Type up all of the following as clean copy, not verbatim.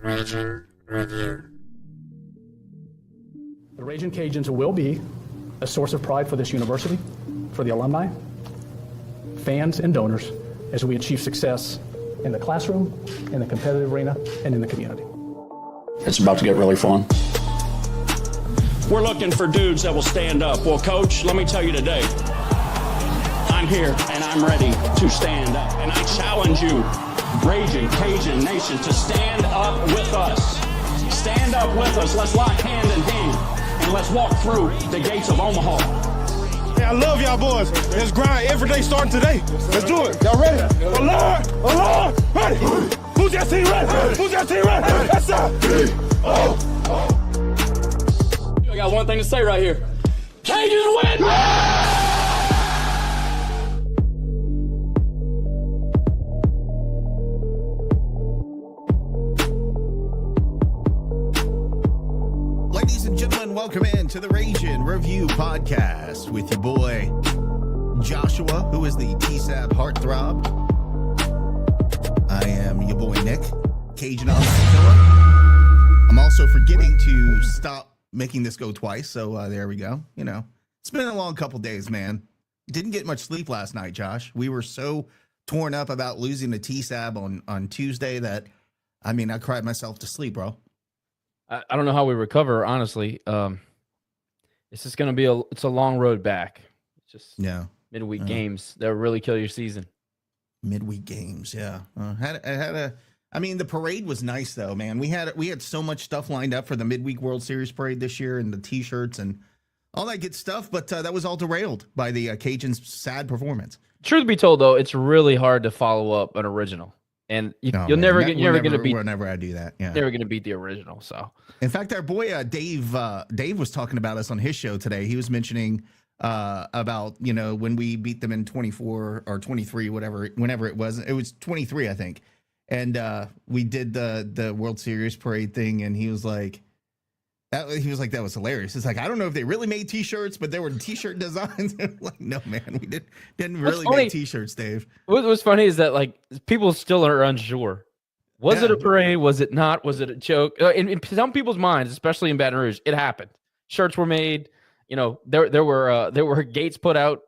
Raging Review. The Raging Cajuns will be a source of pride for this university, for the alumni, fans, and donors as we achieve success in the classroom, in the competitive arena, and in the community. It's about to get really fun. We're looking for dudes that will stand up. Well, Coach, let me tell you today, I'm here and I'm ready to stand up. And I challenge you, Raging Cajun Nation, to stand up with us. Stand up with us. Let's lock hand in hand and let's walk through the gates of Omaha. Hey, I love y'all boys. Let's grind every day starting today. Let's do it. Y'all ready? Alert! Ready? Who's that team ready? Who's that team ready? That's up. I got one thing to say right here. Cajuns win! Ladies and gentlemen, welcome in to the Raging Review podcast with your boy Joshua, who is the TSAB heartthrob. I am your boy Nick, Cajun Killer. I'm also forgetting to stop making this go twice, so there we go. You know, it's been a long couple days, man. Didn't get much sleep last night, Josh. We were so torn up about losing the TSAB on Tuesday that, I mean, I cried myself to sleep, bro. I don't know how we recover, honestly. It's just going to be it's a long road back. It's just midweek games that really kill your season. Midweek games, yeah. I mean, the parade was nice though, man. We had so much stuff lined up for the midweek World Series parade this year, and the T-shirts and all that good stuff. But that was all derailed by the Cajuns' sad performance. Truth be told, though, it's really hard to follow up an original. And you're never going to beat. Whenever I do that, yeah, never going to beat the original. So, in fact, our boy Dave was talking about us on his show today. He was mentioning about when we beat them in 24 or 23, whenever it was 23, I think, and we did the World Series parade thing, and he was like. That was hilarious. It's like, I don't know if they really made T-shirts, but there were T-shirt designs. Like, no, man, we didn't really make T-shirts, Dave. What's funny is that like people still are unsure. Was it a parade? Was it not? Was it a joke? In some people's minds, especially in Baton Rouge, it happened. Shirts were made. There were gates put out.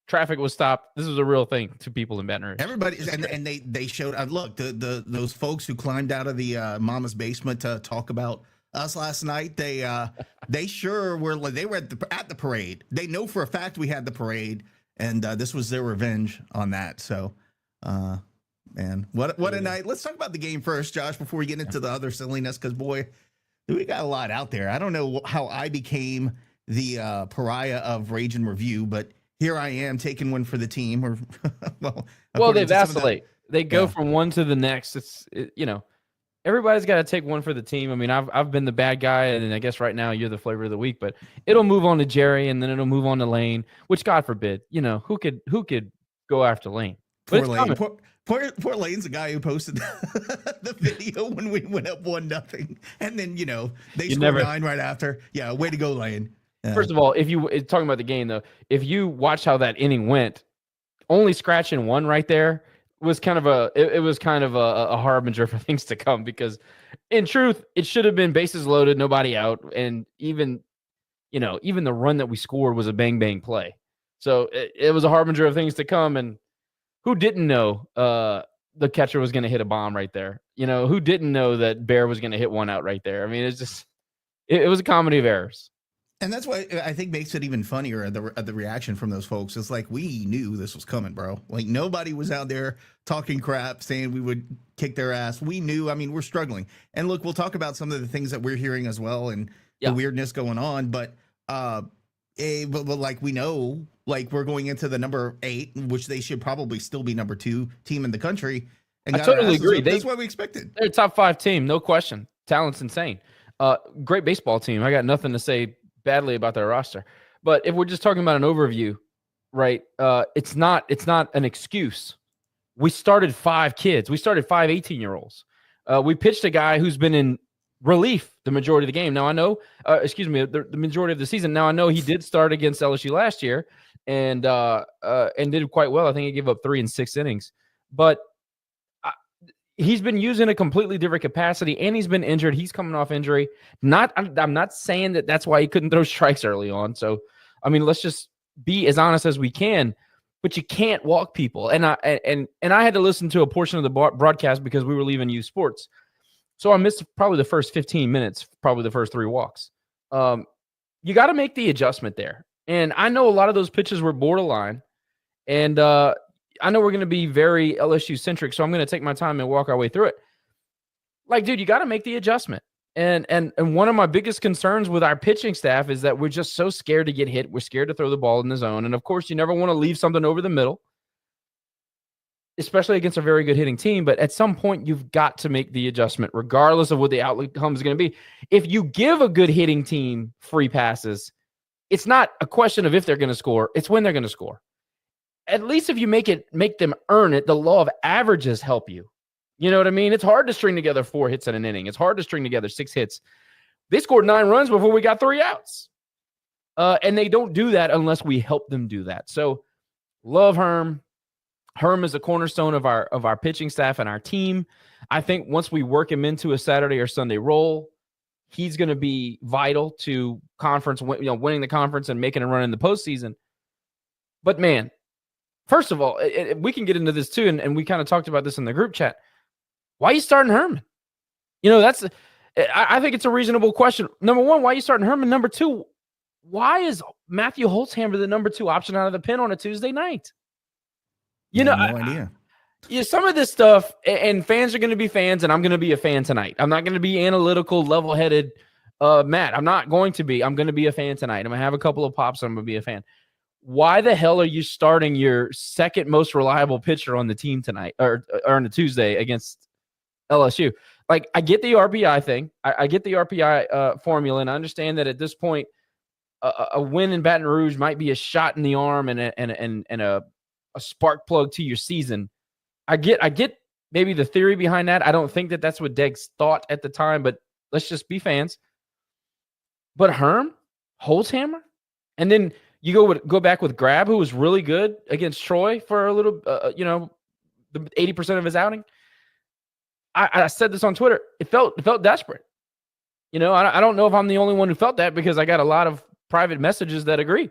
Traffic was stopped. This was a real thing to people in Baton Rouge. Everybody, and they showed. Look, those folks who climbed out of the mama's basement to talk about us last night, they sure were. They were at the parade. They know for a fact we had the parade, and this was their revenge on that. So, man, what a night. Let's talk about the game first, Josh, before we get into the other silliness, because boy, we got a lot out there. I don't know how I became the pariah of Rage and Review, but here I am taking one for the team. Or well, they vacillate. They go from one to the next. Everybody's got to take one for the team. I mean, I've been the bad guy, and I guess right now you're the flavor of the week. But it'll move on to Jerry, and then it'll move on to Lane. Which, God forbid, who could go after Lane? Poor Lane. Poor Lane's the guy who posted the video when we went up 1-0, and then they scored 9 right after. Yeah, way to go, Lane. Yeah. First of all, talking about the game though, if you watch how that inning went, only scratching one right there was kind of a harbinger for things to come, because in truth, it should have been bases loaded, nobody out. And even the run that we scored was a bang, bang play. So it was a harbinger of things to come. And who didn't know the catcher was going to hit a bomb right there? Who didn't know that Bear was going to hit one out right there? I mean, it's just, it was a comedy of errors. And that's what I think makes it even funnier, the reaction from those folks. It's like, we knew this was coming, bro. Like, nobody was out there talking crap, saying we would kick their ass. We knew. I mean, we're struggling. And look, we'll talk about some of the things that we're hearing as well, and the weirdness going on. But like, we know, like, we're going into the number 8, which they should probably still be number 2 team in the country. And I totally agree. That's what we expected. They're a top 5 team, no question. Talent's insane. Great baseball team. I got nothing to say badly about their roster. But if we're just talking about an overview, right, it's not an excuse. We started 5 kids. We started 5 18-year-olds. We pitched a guy who's been in relief the majority of the game. Now I know, the majority of the season. Now I know he did start against LSU last year and did quite well. I think he gave up 3 in 6 innings. But he's been used in a completely different capacity, and he's been injured. He's coming off injury. I'm not saying that that's why he couldn't throw strikes early on. So, I mean, let's just be as honest as we can. But you can't walk people. And I had to listen to a portion of the broadcast because we were leaving U Sports. So I missed probably the first 15 minutes, probably the first 3 walks. You got to make the adjustment there. And I know a lot of those pitches were borderline. And I know we're going to be very LSU-centric, so I'm going to take my time and walk our way through it. Like, dude, you got to make the adjustment. And one of my biggest concerns with our pitching staff is that we're just so scared to get hit. We're scared to throw the ball in the zone. And, of course, you never want to leave something over the middle, especially against a very good hitting team. But at some point, you've got to make the adjustment, regardless of what the outcome is going to be. If you give a good hitting team free passes, it's not a question of if they're going to score. It's when they're going to score. At least if you make them earn it, the law of averages help you. You know what I mean? It's hard to string together 4 hits in an inning. It's hard to string together 6 hits. They scored 9 runs before we got 3 outs. And they don't do that unless we help them do that. So love Herm. Herm is a cornerstone of our pitching staff and our team. I think once we work him into a Saturday or Sunday role, he's going to be vital to conference, winning the conference and making a run in the postseason. But man, first of all, we can get into this too, and we kind of talked about this in the group chat. Why are you starting Herman? I think it's a reasonable question. Number one, why are you starting Herman? Number two, why is Matthew Holzhammer the number 2 option out of the pen on a Tuesday night? No idea. Some of this stuff, and fans are going to be fans, and I'm going to be a fan tonight. I'm not going to be analytical, level-headed, Matt. I'm not going to be. I'm going to be a fan tonight. I'm going to have a couple of pops, and I'm going to be a fan. Why the hell are you starting your second most reliable pitcher on the team tonight or on a Tuesday against LSU? Like, I get the RPI thing. I get the RPI formula, and I understand that at this point, a win in Baton Rouge might be a shot in the arm and a spark plug to your season. I get maybe the theory behind that. I don't think that that's what Deggs thought at the time, but let's just be fans. But Herm, Holzhammer, and then you go back with Grab, who was really good against Troy for a little, the 80% of his outing. I said this on Twitter. It felt desperate. I don't know if I'm the only one who felt that because I got a lot of private messages that agree.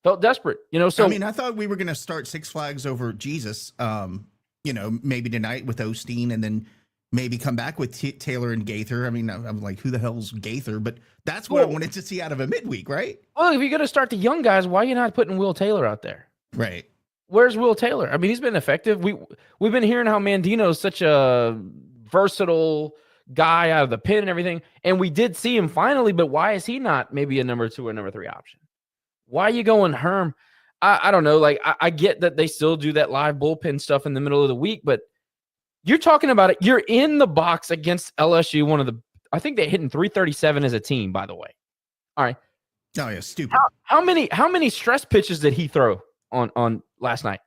Felt desperate, So I mean, I thought we were going to start Six Flags over Jesus, maybe tonight with Osteen, and then maybe come back with Taylor and Gaither. I mean, I'm like, who the hell's Gaither? But that's what I wanted to see out of a midweek, right? Well, if you're going to start the young guys, why are you not putting Will Taylor out there? Right. Where's Will Taylor? I mean, he's been effective. We've been hearing how Mandino is such a versatile guy out of the pen and everything, and we did see him finally, but why is he not maybe a number 2 or number 3 option? Why are you going Herm? I don't know. Like, I get that they still do that live bullpen stuff in the middle of the week, but you're talking about it. You're in the box against LSU, I think they're hitting 337 as a team, by the way. All right. Oh, yeah, stupid. How many stress pitches did he throw on last night?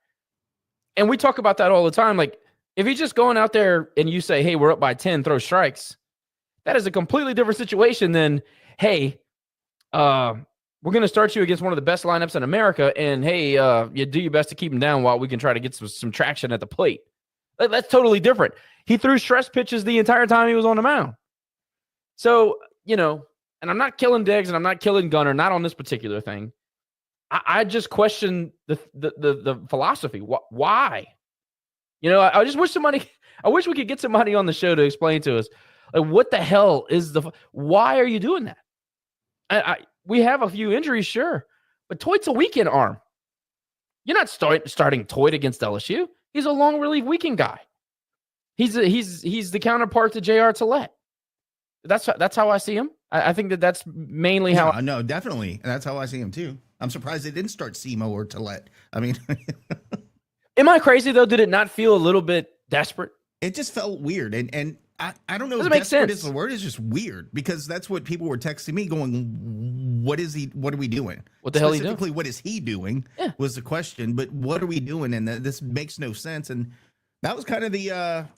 And we talk about that all the time. Like, if he's just going out there and you say, hey, we're up by 10, throw strikes, that is a completely different situation than, hey, we're going to start you against one of the best lineups in America, and hey, you do your best to keep him down while we can try to get some traction at the plate. That's totally different. He threw stress pitches the entire time he was on the mound. So, and I'm not killing Deggs and I'm not killing Gunner, not on this particular thing. I just question the philosophy. Why? I just wish I wish we could get somebody on the show to explain to us, like, what the hell is why are you doing that? We have a few injuries, sure, but Toit's a weekend arm. You're not starting Toit against LSU. He's a long relief weekend guy. He's the counterpart to J.R. Tillett. That's how I see him. I think that's mainly how. No, definitely. That's how I see him too. I'm surprised they didn't start Simo or Tillett. I mean, am I crazy though? Did it not feel a little bit desperate? It just felt weird, and I don't know Doesn't if make desperate sense. is the word. It's just weird because that's what people were texting me going, what are we doing? What the hell are you doing? Specifically, what is he doing was the question, but what are we doing? And this makes no sense. And that was kind of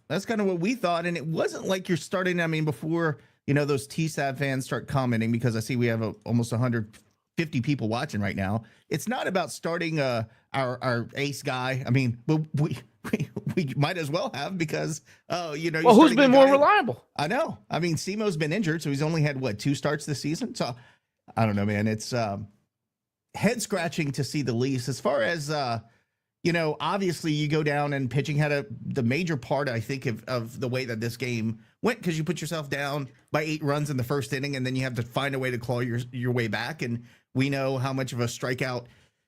that's kind of what we thought. And it wasn't like you're starting, I mean, before, those TSAB fans start commenting, because I see we have almost 150 people watching right now. It's not about starting our ace guy. I mean, but we might as well have because, you know. Well, who's been more reliable? I know. I mean, Simo's been injured, so he's only had, 2 starts this season? So, I don't know, man. It's head-scratching to see the least. As far as, you know, obviously you go down and pitching had the major part, I think, of the way that this game went because you put yourself down by 8 runs in the first inning, and then you have to find a way to claw your way back. And we know how much of a strikeout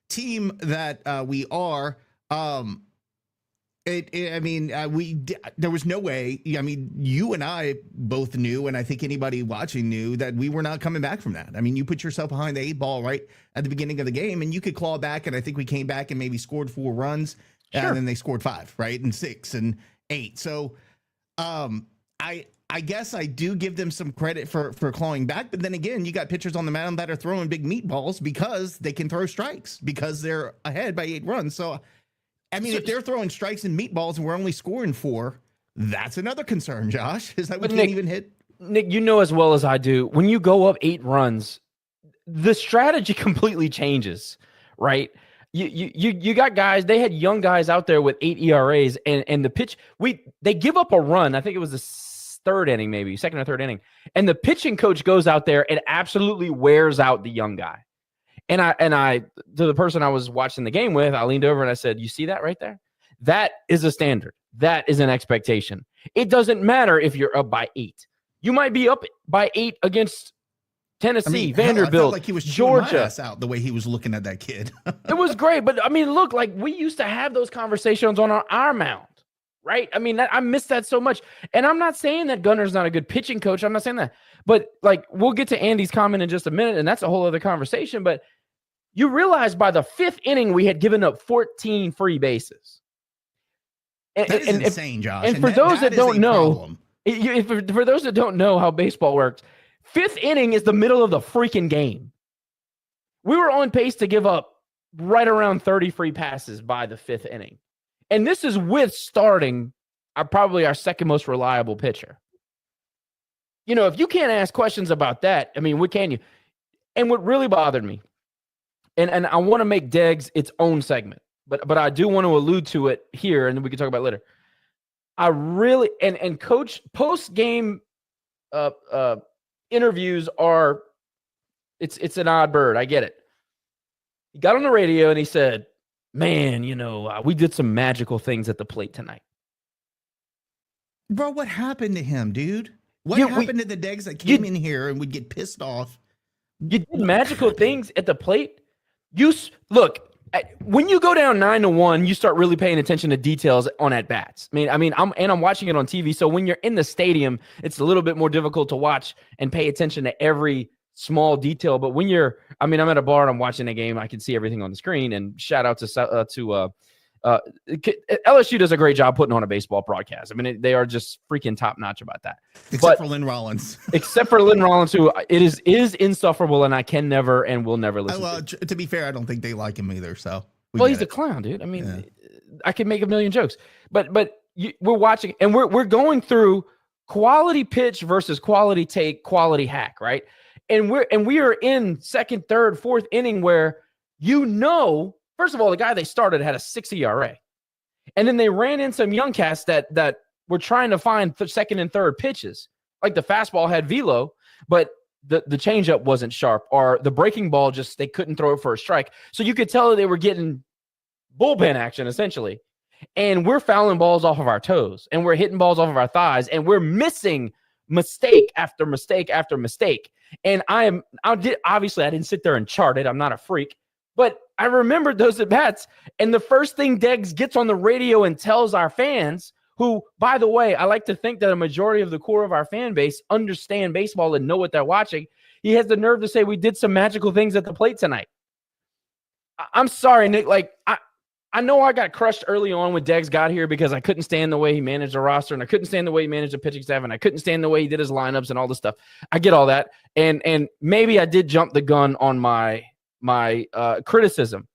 team that we are. There was no way. I mean, you and I both knew, and I think anybody watching knew that we were not coming back from that. I mean, you put yourself behind the 8 ball right at the beginning of the game, and you could claw back. And I think we came back and maybe scored 4 runs, and then they scored 5, right, and 6 and 8. So, I guess I do give them some credit for clawing back, but then again, you got pitchers on the mound that are throwing big meatballs because they can throw strikes because they're ahead by 8 runs. So. I mean, if they're throwing strikes and meatballs and we're only scoring 4, that's another concern, Josh, is that we can't even hit. Nick, you know as well as I do, when you go up 8 runs, the strategy completely changes, right? You got guys, they had young guys out there with 8 ERAs and the pitch, they give up a run. I think it was the 3rd inning, maybe 2nd or 3rd inning. And the pitching coach goes out there and absolutely wears out the young guy. And I, to the person I was watching the game with, I leaned over and I said, you see that right there? That is a standard. That is an expectation. It doesn't matter if you're up by 8. You might be up by 8 against Tennessee, Vanderbilt, I felt like he was Georgia. My ass out the way he was looking at that kid. It was great. But I mean, look, like we used to have those conversations on our mound, right? I mean, I miss that so much. And I'm not saying that Gunner's not a good pitching coach. I'm not saying that. But like, we'll get to Andy's comment in just a minute, and that's a whole other conversation. But you realize by the 5th inning, we had given up 14 free bases. That is insane, Josh. And for those that don't know, for those that don't know how baseball works, 5th inning is the middle of the freaking game. We were on pace to give up right around 30 free passes by the 5th inning. And this is with starting probably our second most reliable pitcher. You know, if you can't ask questions about that, I mean, what can you? And what really bothered me, and I want to make Deggs its own segment, but I do want to allude to it here, and then we can talk about it later. I really and coach post-game interviews are it's an odd bird. I get it. He got on the radio and he said, "Man, you know, we did some magical things at the plate tonight." Bro, what happened to him, dude? What happened to the Deggs that came in here and would get pissed off? You did magical things at the plate. Look, when you go down 9-1, you start really paying attention to details on at bats. I'm watching it on TV. So when you're in the stadium, it's a little bit more difficult to watch and pay attention to every small detail. But when I'm at a bar and I'm watching a game, I can see everything on the screen. And shout out to LSU does a great job putting on a baseball broadcast. I mean, they are just freaking top notch about that. Except for Lynn Rollins. Except for Lynn Rollins, who is insufferable, and I can never and will never listen to be fair, I don't think they like him either. So, he's a clown, dude. I mean, I can make a million jokes, but we're watching, and we're going through quality pitch versus quality take, quality hack, right? And we are in 2nd, 3rd, 4th inning where first of all, the guy they started had a 6 ERA. And then they ran in some young cats that were trying to find 2nd and 3rd pitches. Like the fastball had velo, but the changeup wasn't sharp, or the breaking ball they couldn't throw it for a strike. So you could tell that they were getting bullpen action, essentially. And we're fouling balls off of our toes, and we're hitting balls off of our thighs, and we're missing mistake after mistake after mistake. And obviously I didn't sit there and chart it. I'm not a freak. But I remembered those at-bats, and the first thing Deggs gets on the radio and tells our fans, who, by the way, I like to think that a majority of the core of our fan base understand baseball and know what they're watching, he has the nerve to say we did some magical things at the plate tonight. I'm sorry, Nick. Like, I know I got crushed early on when Deggs got here because I couldn't stand the way he managed the roster, and I couldn't stand the way he managed the pitching staff, and I couldn't stand the way he did his lineups and all this stuff. I get all that, and maybe I did jump the gun on my criticism,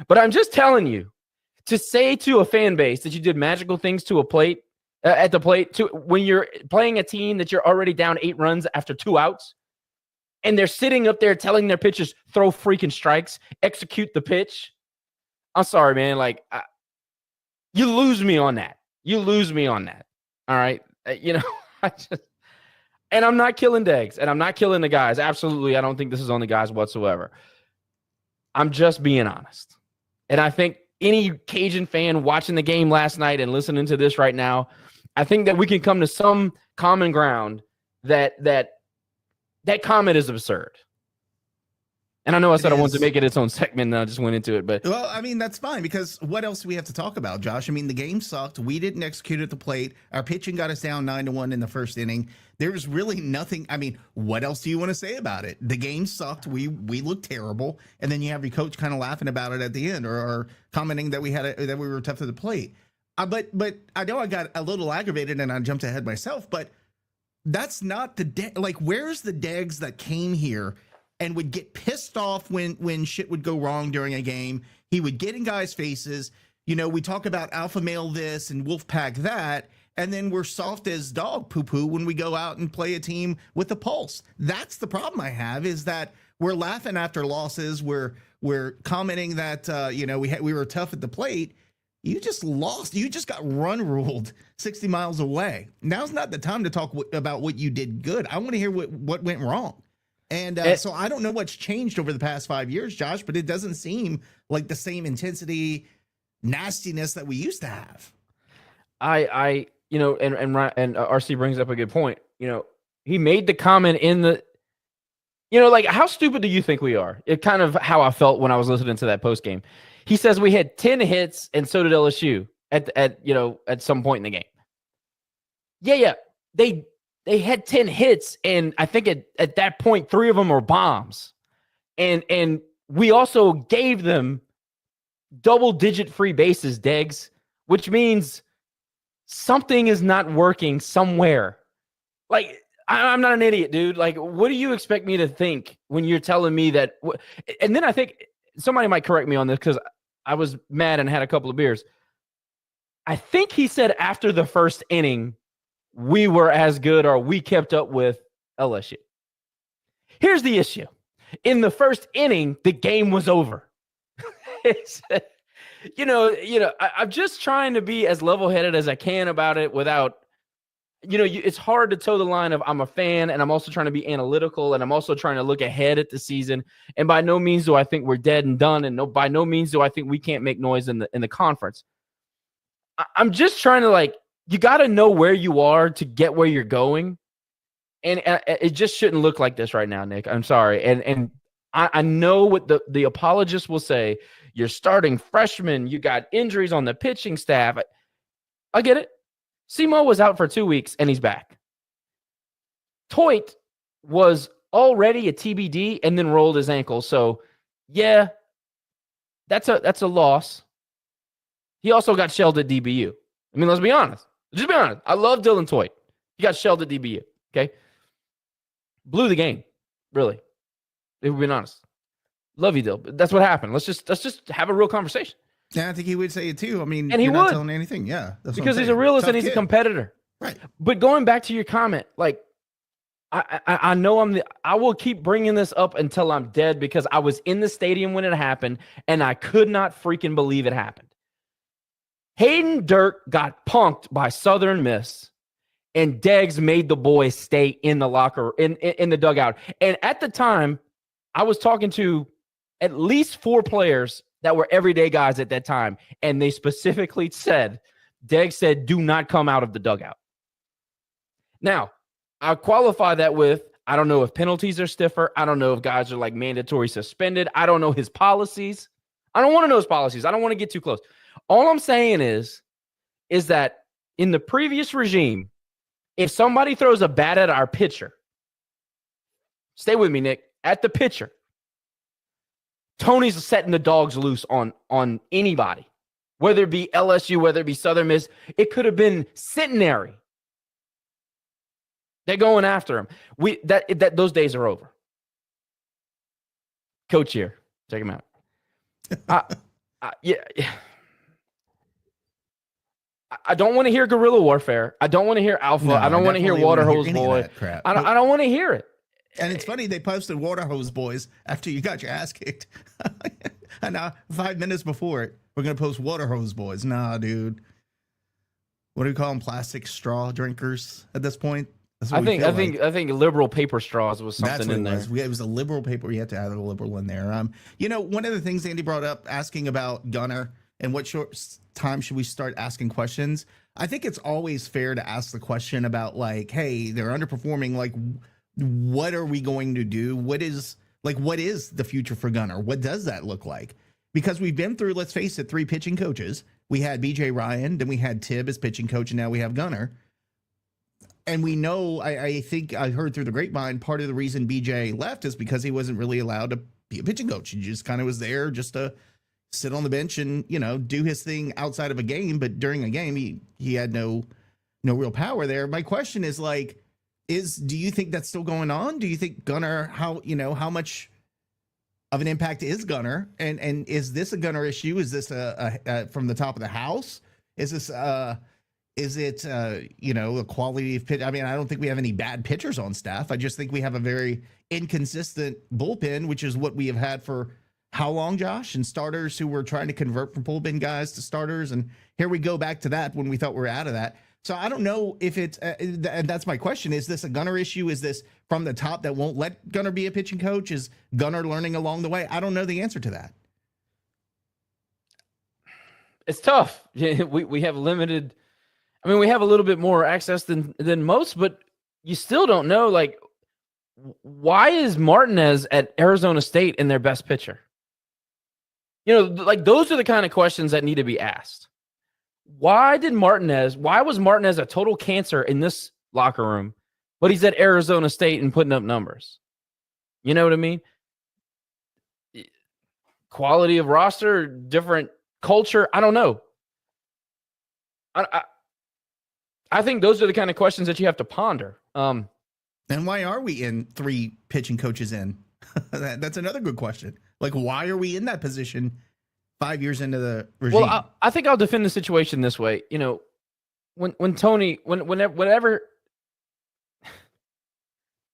but I'm just telling you, to say to a fan base that you did magical things to a plate at the plate when you're playing a team that you're already down 8 runs after 2 outs, and they're sitting up there telling their pitchers throw freaking strikes, execute the pitch. I'm sorry, man. Like, you lose me on that. You lose me on that. All right. I just, and I'm not killing Deggs and I'm not killing the guys. Absolutely. I don't think this is on the guys whatsoever. I'm just being honest. And I think any Cajun fan watching the game last night and listening to this right now, I think that we can come to some common ground that comment is absurd. And I know I said I wanted to make it its own segment and I just went into it, but well, I mean, that's fine because what else do we have to talk about, Josh? I mean, the game sucked. We didn't execute at the plate. Our pitching got us down 9-1 in the first inning. There's really nothing. I mean, what else do you want to say about it? The game sucked. We looked terrible. And then you have your coach kind of laughing about it at the end or commenting that that we were tough at the plate. But I know I got a little aggravated and I jumped ahead myself, but that's not where's the Degs that came here and would get pissed off when shit would go wrong during a game? He would get in guys' faces. We talk about alpha male this and wolf pack that, and then we're soft as dog poo-poo when we go out and play a team with a pulse. That's the problem I have, is that we're laughing after losses. We're commenting that we were tough at the plate. You just lost. You just got run ruled 60 miles away. Now's not the time to talk about what you did good. I want to hear what went wrong. And so I don't know what's changed over the past 5 years, Josh, but it doesn't seem like the same intensity, nastiness that we used to have. and RC brings up a good point. He made the comment in the, how stupid do you think we are? It kind of how I felt when I was listening to that post game. He says we had 10 hits and so did LSU at some point in the game. Yeah. They had 10 hits, and I think at that point, 3 of them were bombs. And we also gave them double-digit free bases, Deggs, which means something is not working somewhere. I'm not an idiot, dude. What do you expect me to think when you're telling me that? And then I think somebody might correct me on this because I was mad and had a couple of beers. I think he said after the first inning, we were as good or we kept up with LSU. Here's the issue. In the first inning, the game was over. I'm just trying to be as level-headed as I can about it without, it's hard to toe the line of I'm a fan and I'm also trying to be analytical and I'm also trying to look ahead at the season. And by no means do I think we're dead and done. And by no means do I think we can't make noise in the conference. I'm just trying to you got to know where you are to get where you're going. And it just shouldn't look like this right now, Nick. I'm sorry. And I know what the apologists will say. You're starting freshman. You got injuries on the pitching staff. I get it. Simo was out for 2 weeks and he's back. Toit was already a TBD and then rolled his ankle. So yeah, that's a loss. He also got shelled at DBU. I mean, let's be honest. Just be honest. I love Dylan Toit. He got shelled at DBU. Okay. Blew the game. Really. If we're being honest. Love you, Dill. But that's what happened. Let's just have a real conversation. Yeah, I think he would say it too. I mean, and he you're would. not telling anything. Yeah. Because he's a realist and he's a competitor. Right. But going back to your comment, I know I will keep bringing this up until I'm dead because I was in the stadium when it happened and I could not freaking believe it happened. Hayden Dirk got punked by Southern Miss and Deggs made the boys stay in the locker in the dugout. And at the time, I was talking to at least 4 players that were everyday guys at that time. And they specifically said, Deggs said, do not come out of the dugout. Now, I'll qualify that with, I don't know if penalties are stiffer. I don't know if guys are mandatory suspended. I don't know his policies. I don't want to know his policies. I don't want to get too close. All I'm saying is that in the previous regime, if somebody throws a bat at our pitcher, stay with me, Nick, at the pitcher, Tony's setting the dogs loose on anybody, whether it be LSU, whether it be Southern Miss. It could have been Centenary. They're going after him. Those days are over. Coach here, check him out. Yeah. I don't want to hear guerrilla warfare. I don't want to hear alpha. No, I don't want to hear water hose boy. I don't want to hear it. And it's funny, they posted water hose boys after you got your ass kicked. And now 5 minutes before it, we're going to post water hose boys. Nah, dude. what do we call them? Plastic straw drinkers at this point. That's I what we think feel I think liberal paper straws was That's something what in there. it was a liberal paper. We had to add a liberal in there. One of the things Andy brought up, asking about Gunner and what short time should we start asking questions. I think it's always fair to ask the question about like, hey, they're underperforming. Like, what are we going to do? What is the future for Gunner? What does that look like? Because we've been through, let's face it, 3 pitching coaches. We had BJ Ryan, then we had Tibb as pitching coach, and now we have Gunner. And we know, I think I heard through the grapevine, part of the reason BJ left is because he wasn't really allowed to be a pitching coach. He just kind of was there just to sit on the bench and, do his thing outside of a game. But during a game, he had no real power there. My question is like, do you think that's still going on? Do you think Gunner, how much of an impact is Gunner? And is this a Gunner issue? Is this a from the top of the house? Is this is it, a quality of pitch? I mean, I don't think we have any bad pitchers on staff. I just think we have a very inconsistent bullpen, which is what we have had for how long, Josh? And starters who were trying to convert from bullpen guys to starters. And here we go back to that when we thought we were out of that. So I don't know if it's, and that's my question. Is this a Gunner issue? Is this from the top that won't let Gunner be a pitching coach? Is Gunner learning along the way? I don't know the answer to that. It's tough. We have limited. I mean, we have a little bit more access than most, but you still don't know, like, why is Martinez at Arizona State and their best pitcher? Like, those are the kind of questions that need to be asked. Why was Martinez a total cancer in this locker room, but he's at Arizona State and putting up numbers? You know what I mean? Quality of roster, different culture. I don't know. I think those are the kind of questions that you have to ponder. And why are we in 3 pitching coaches in? That's another good question. Like, why are we in that position 5 years into the regime? Well, I think I'll defend the situation this way. When Tony, whenever,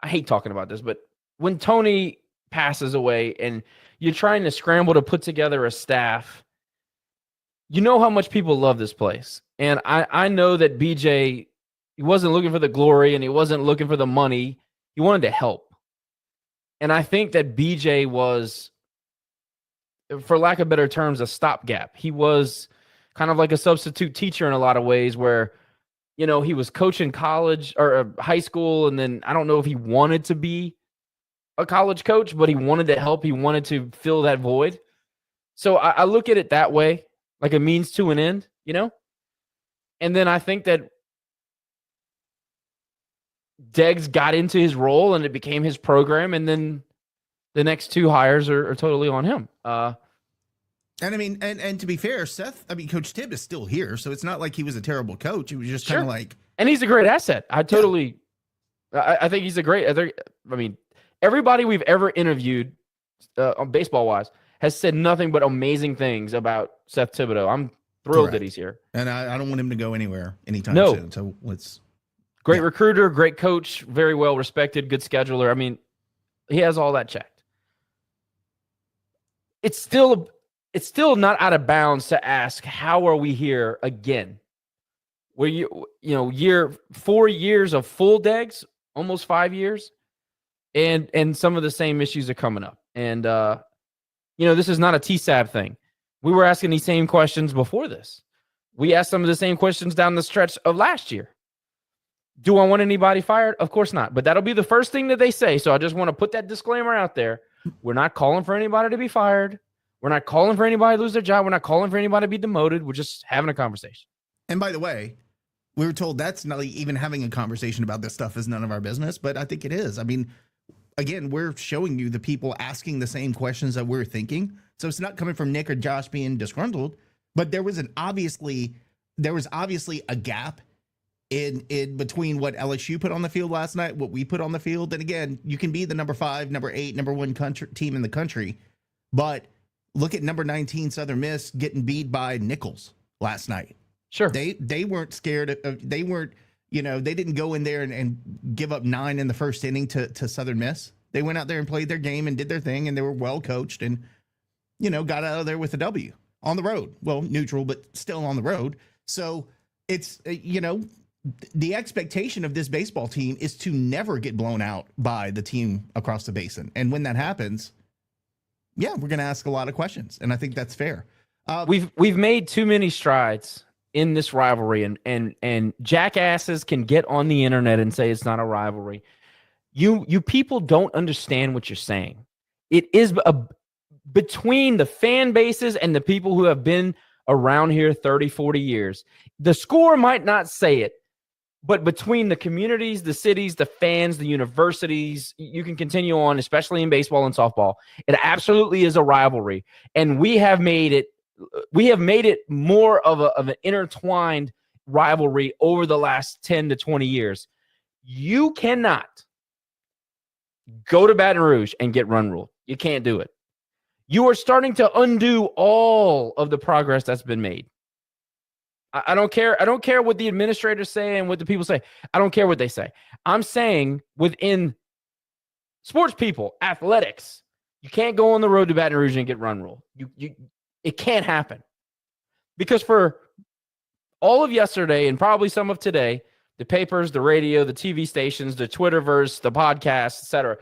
I hate talking about this, but when Tony passes away and you're trying to scramble to put together a staff, you know how much people love this place. And I know that BJ, he wasn't looking for the glory and he wasn't looking for the money. He wanted to help. And I think that BJ was, for lack of better terms, a stopgap. He was kind of like a substitute teacher in a lot of ways where, he was coaching college or high school. And then I don't know if he wanted to be a college coach, but he wanted to help. He wanted to fill that void. So I look at it that way, like a means to an end, And then I think that Deggs got into his role and it became his program. And then the next 2 hires are totally on him. And I mean, and to be fair, Coach Tibb is still here. So it's not like he was a terrible coach. He was just kind of like. And he's a great asset. I think he's a great. Everybody we've ever interviewed on baseball wise has said nothing but amazing things about Seth Thibodeau. I'm thrilled that he's here. And I don't want him to go anywhere anytime No. soon. So let's. Great recruiter, great coach, very well respected, good scheduler. I mean, he has all that checked. It's still not out of bounds to ask, how are we here again? Where 4 years of full Deggs, almost 5 years, and some of the same issues are coming up. And this is not a TSAB thing. We were asking these same questions before this. We asked some of the same questions down the stretch of last year. Do I want anybody fired? Of course not. But that'll be the first thing that they say. So I just want to put that disclaimer out there. We're not calling for anybody to be fired. We're not calling for anybody to lose their job. We're not calling for anybody to be demoted. We're just having a conversation. And by the way, we were told that's not even having a conversation about this stuff is none of our business, but I think it is. I mean, again, we're showing you the people asking the same questions that we're thinking. So it's not coming from Nick or Josh being disgruntled, but there was obviously a gap in between what LSU put on the field last night, what we put on the field. And again, you can be the number 5, number 8, number 1 team in the country, but look at number 19 Southern Miss getting beat by Nichols last night. Sure. They weren't scared they weren't, they didn't go in there and give up 9 in the first inning to Southern Miss. They went out there and played their game and did their thing, and they were well coached and, got out of there with a W on the road. Well, neutral, but still on the road. So it's the expectation of this baseball team is to never get blown out by the team across the basin. And when that happens, yeah, we're going to ask a lot of questions. And I think that's fair. We've made too many strides in this rivalry, and jackasses can get on the internet and say it's not a rivalry. You people don't understand what you're saying. It is between the fan bases and the people who have been around here 30, 40 years. The score might not say it, but between the communities, the cities, the fans, the universities, you can continue on, especially in baseball and softball. It absolutely is a rivalry. And we have made it more of an intertwined rivalry over the last 10 to 20 years. You cannot go to Baton Rouge and get run ruled. You can't do it. You are starting to undo all of the progress that's been made. I don't care. I don't care what the administrators say and what the people say. I don't care what they say. I'm saying within sports people, athletics, you can't go on the road to Baton Rouge and get run ruled. It can't happen. Because for all of yesterday and probably some of today, the papers, the radio, the TV stations, the Twitterverse, the podcasts, etc.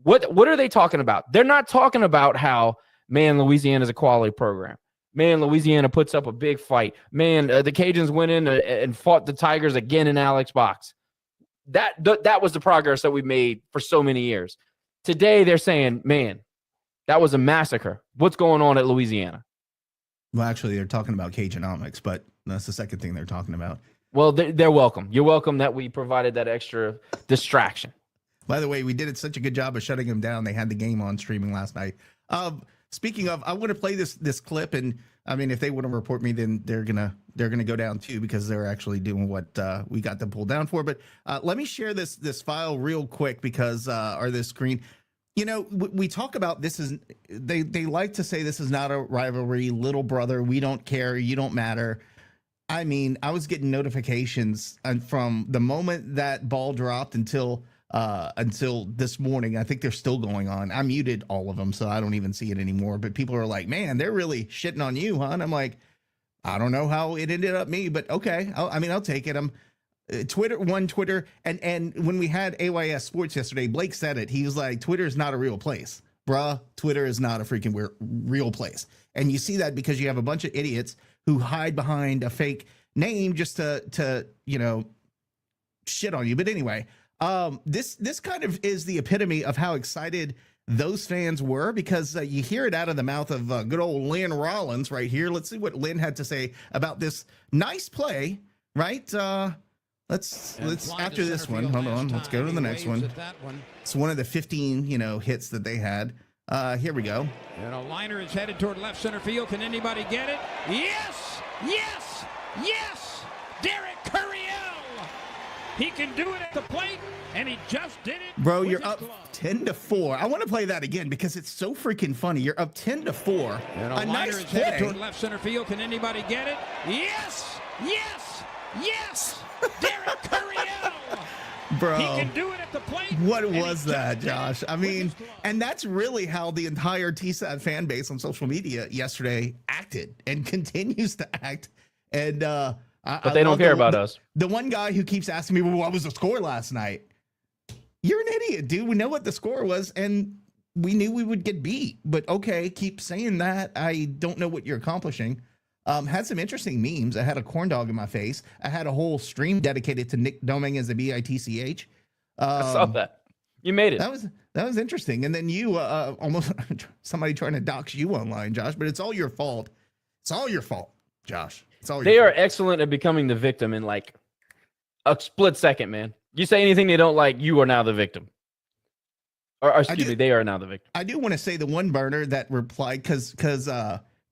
What are they talking about? They're not talking about how, man, Louisiana is a quality program. Man, Louisiana puts up a big fight. Man, the Cajuns went in and fought the Tigers again in Alex Box. That was the progress that we made for so many years. Today, they're saying, man, that was a massacre. What's going on at Louisiana? Well, actually, they're talking about Cajunomics, but that's the second thing they're talking about. Well, they're welcome. You're welcome that we provided that extra distraction. By the way, we did such a good job of shutting them down. They had the game on streaming last night. Speaking of, I want to play this clip, and I mean, if they want to report me, then they're gonna go down too, because they're actually doing what we got them pulled down for. But let me share this file real quick because or this screen. We talk about this is they like to say this is not a rivalry, little brother. We don't care. You don't matter. I mean, I was getting notifications from the moment that ball dropped until this morning. I think they're still going on. I muted all of them, so I don't even see it anymore. But people are like, man, they're really shitting on you, huh? And I'm like, I don't know how it ended up me, but okay. I'll take it. Twitter, and when we had AYS Sports yesterday, Blake said it. He was like, Twitter is not a real place. Bruh, Twitter is not a freaking real place. And you see that because you have a bunch of idiots who hide behind a fake name just to shit on you. But anyway, this kind of is the epitome of how excited those fans were, because you hear it out of the mouth of good old Lynn Rollins right here. Let's see what Lynn had to say about this nice play, right? Let's after this one, hold on, let's go to the next one. It's one of the 15, hits that they had. Here we go. And a liner is headed toward left center field. Can anybody get it? Yes! Yes! Yes! Derek Curiel! He can do it at the plate, and he just did it. Bro, you're up 10-4. I want to play that again because it's so freaking funny. You're up 10-4. And a liner nice is play. headed toward left center field. Can anybody get it? Yes! Yes! Yes! Derek Curiel! Bro, he can do it at the plate. What was that, Josh? I mean, and that's really how the entire TSAB fan base on social media yesterday acted and continues to act. And but they don't care about us. The one guy who keeps asking me, well, what was the score last night? You're an idiot, dude. We know what the score was, and we knew we would get beat. But okay, keep saying that. I don't know what you're accomplishing. Had some interesting memes. I had a corn dog in my face. I had a whole stream dedicated to Nick Doming as a BITCH. I saw that. You made it. That was interesting. And then you almost somebody trying to dox you online, Josh. But it's all your fault. It's all your fault, Josh. It's all. They are excellent at becoming the victim in like a split second, man. You say anything they don't like, you are now the victim. Or excuse me, they are now the victim. I do want to say the one burner that replied because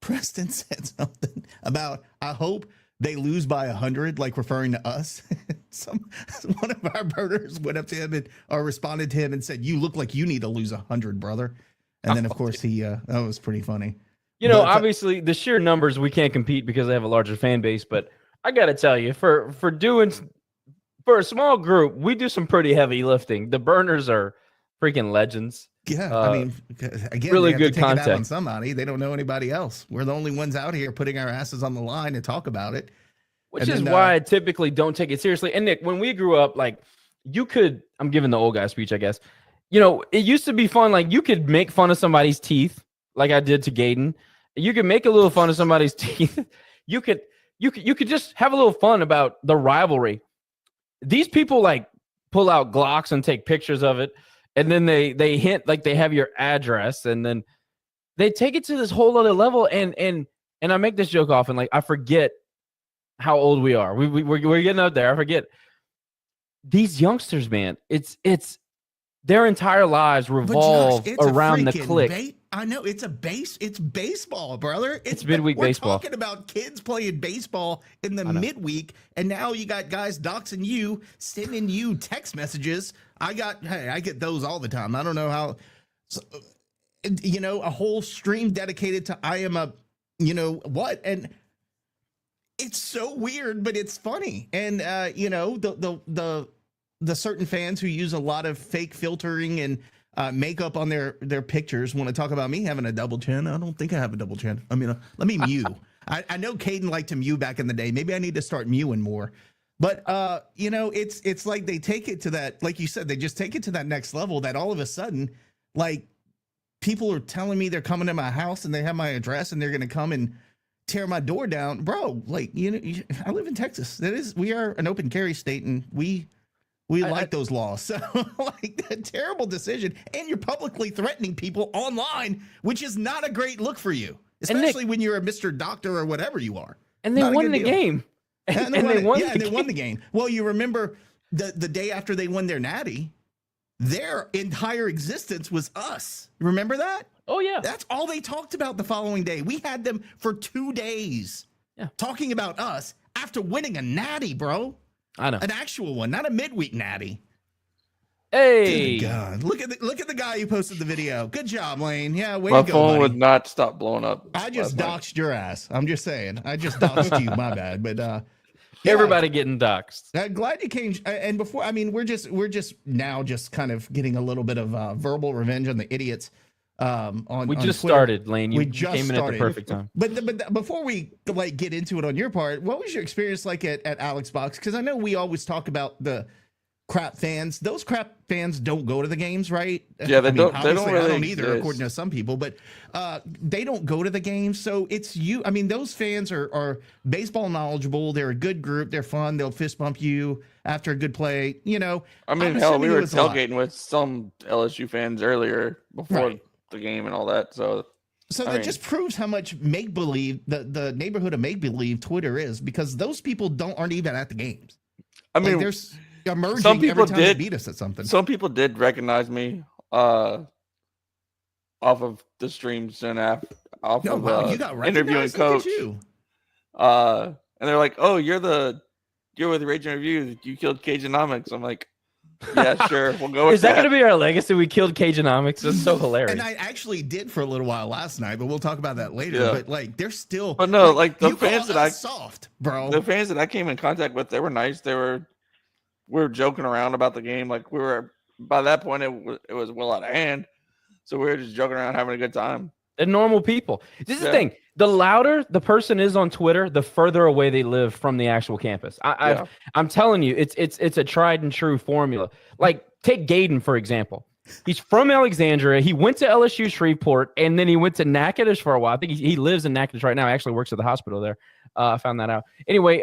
Preston said something about, I hope they lose by 100, like referring to us. One of our burners went up to him or responded to him and said, you look like you need to lose 100, brother. And then, of course, that was pretty funny. Obviously, the sheer numbers, we can't compete because they have a larger fan base. But I got to tell you, for a small group, we do some pretty heavy lifting. The burners are freaking legends. Yeah, I mean, again, really they have good to take it out content on somebody. They don't know anybody else. We're the only ones out here putting our asses on the line to talk about it. Which is why I typically don't take it seriously. And Nick, when we grew up, like I'm giving the old guy speech, I guess. It used to be fun. Like you could make fun of somebody's teeth, like I did to Gaden. You could make a little fun of somebody's teeth. You could just have a little fun about the rivalry. These people like pull out Glocks and take pictures of it, and then they hint like they have your address, and then they take it to this whole other level. And I make this joke often, like I forget how old we are. We're getting up there. I forget. These youngsters, man, it's their entire lives revolve around the click. I know it's baseball, brother. It's midweek baseball. We're talking about kids playing baseball in the midweek, and now you got guys doxing you, sending you text messages. I get those all the time. I don't know how, a whole stream dedicated to I am a, what, and it's so weird, but it's funny. And the certain fans who use a lot of fake filtering and makeup on their pictures want to talk about me having a double chin. I don't think I have a double chin. I mean, let me mew. I know Caden liked to mew back in the day. Maybe I need to start mewing more. But it's like they take it to that, like you said, they just take it to that next level that all of a sudden, like people are telling me they're coming to my house and they have my address and they're going to come and tear my door down. Bro, like, I live in Texas. We are an open carry state, and we like those laws. So like a terrible decision. And you're publicly threatening people online, which is not a great look for you, especially when you're a Mr. Doctor or whatever you are. And they won the game. And they won the game. Well, you remember the day after they won their natty, their entire existence was us. Remember that? Oh, yeah. That's all they talked about the following day. We had them for 2 days talking about us after winning a natty, bro. I know. An actual one, not a midweek natty. Hey. Good God. Look at the guy who posted the video. Good job, Lane. Yeah, way My to go, phone buddy. would not stop blowing up. I just doxed your ass. I'm just saying. I just doxed you. My bad. But everybody getting doxed. I'm glad you came. And before, I mean, we're just now just kind of getting a little bit of verbal revenge on the idiots. We just started, Lane. You came in at the perfect time. But before we like get into it on your part, what was your experience like at Alex Box? Because I know we always talk about the crap fans. Those crap fans don't go to the games, right? Yeah, they don't. They don't really I don't either, exist. according to some people. But they don't go to the games, so it's you. I mean, those fans are baseball knowledgeable. They're a good group. They're fun. They'll fist bump you after a good play. I mean, hell, we were tailgating with some LSU fans earlier before the game and all that. So that just proves how much make believe the neighborhood of make believe Twitter is, because those people aren't even at the games. I mean, there's emerging some people every time they beat us at something. Some people did recognize me off of the stream soon after, you got interviewing Coach. And they're like, "Oh, you're with Raging Review. You killed Cajunomics." I'm like, yeah, sure. We'll go with Is that going to be our legacy? We killed Cajunomics. That's so hilarious. And I actually did for a little while last night, but we'll talk about that later. Yeah. But like, they're still. But no, like the fans that soft, bro. The fans that I came in contact with, they were nice. We were joking around about the game. Like by that point, it was well out of hand. So we were just joking around, having a good time. And normal people. This is the thing. The louder the person is on Twitter, the further away they live from the actual campus. I'm telling you, it's a tried and true formula. Like, take Gaden, for example. He's from Alexandria. He went to LSU Shreveport, and then he went to Natchitoches for a while. I think he lives in Natchitoches right now. He actually works at the hospital there. I found that out. Anyway,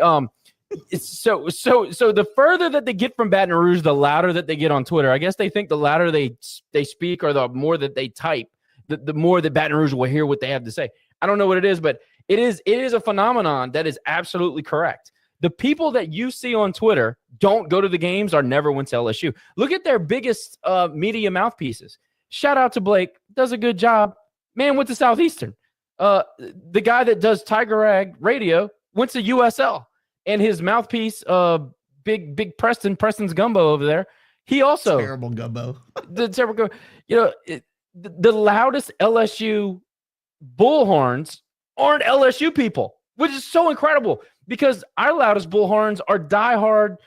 so the further that they get from Baton Rouge, the louder that they get on Twitter. I guess they think the louder they speak or the more that they type, the more that Baton Rouge will hear what they have to say. I don't know what it is, but it is a phenomenon that is absolutely correct. The people that you see on Twitter don't go to the games or never went to LSU. Look at their biggest media mouthpieces. Shout out to Blake. Does a good job. Man went to Southeastern. The guy that does Tiger Rag Radio went to USL. And his mouthpiece, big Preston's Gumbo over there, he also. Terrible Gumbo. The terrible Gumbo. The loudest LSU bullhorns aren't LSU people, which is so incredible, because our loudest bullhorns are diehard,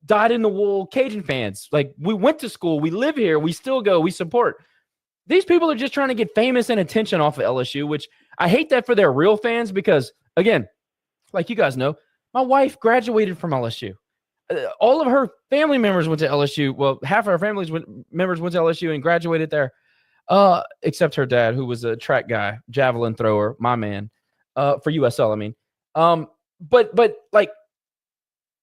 dyed-in-the-wool Cajun fans. Like, we went to school, we live here, we still go, we support. These people are just trying to get famous and attention off of LSU, which I hate that for their real fans, because, again, like you guys know, My wife graduated from LSU. All of her family members went to LSU. Well, half of her members went to LSU and graduated there, except her dad, who was a track guy, javelin thrower, my man, for USL. I mean, but like,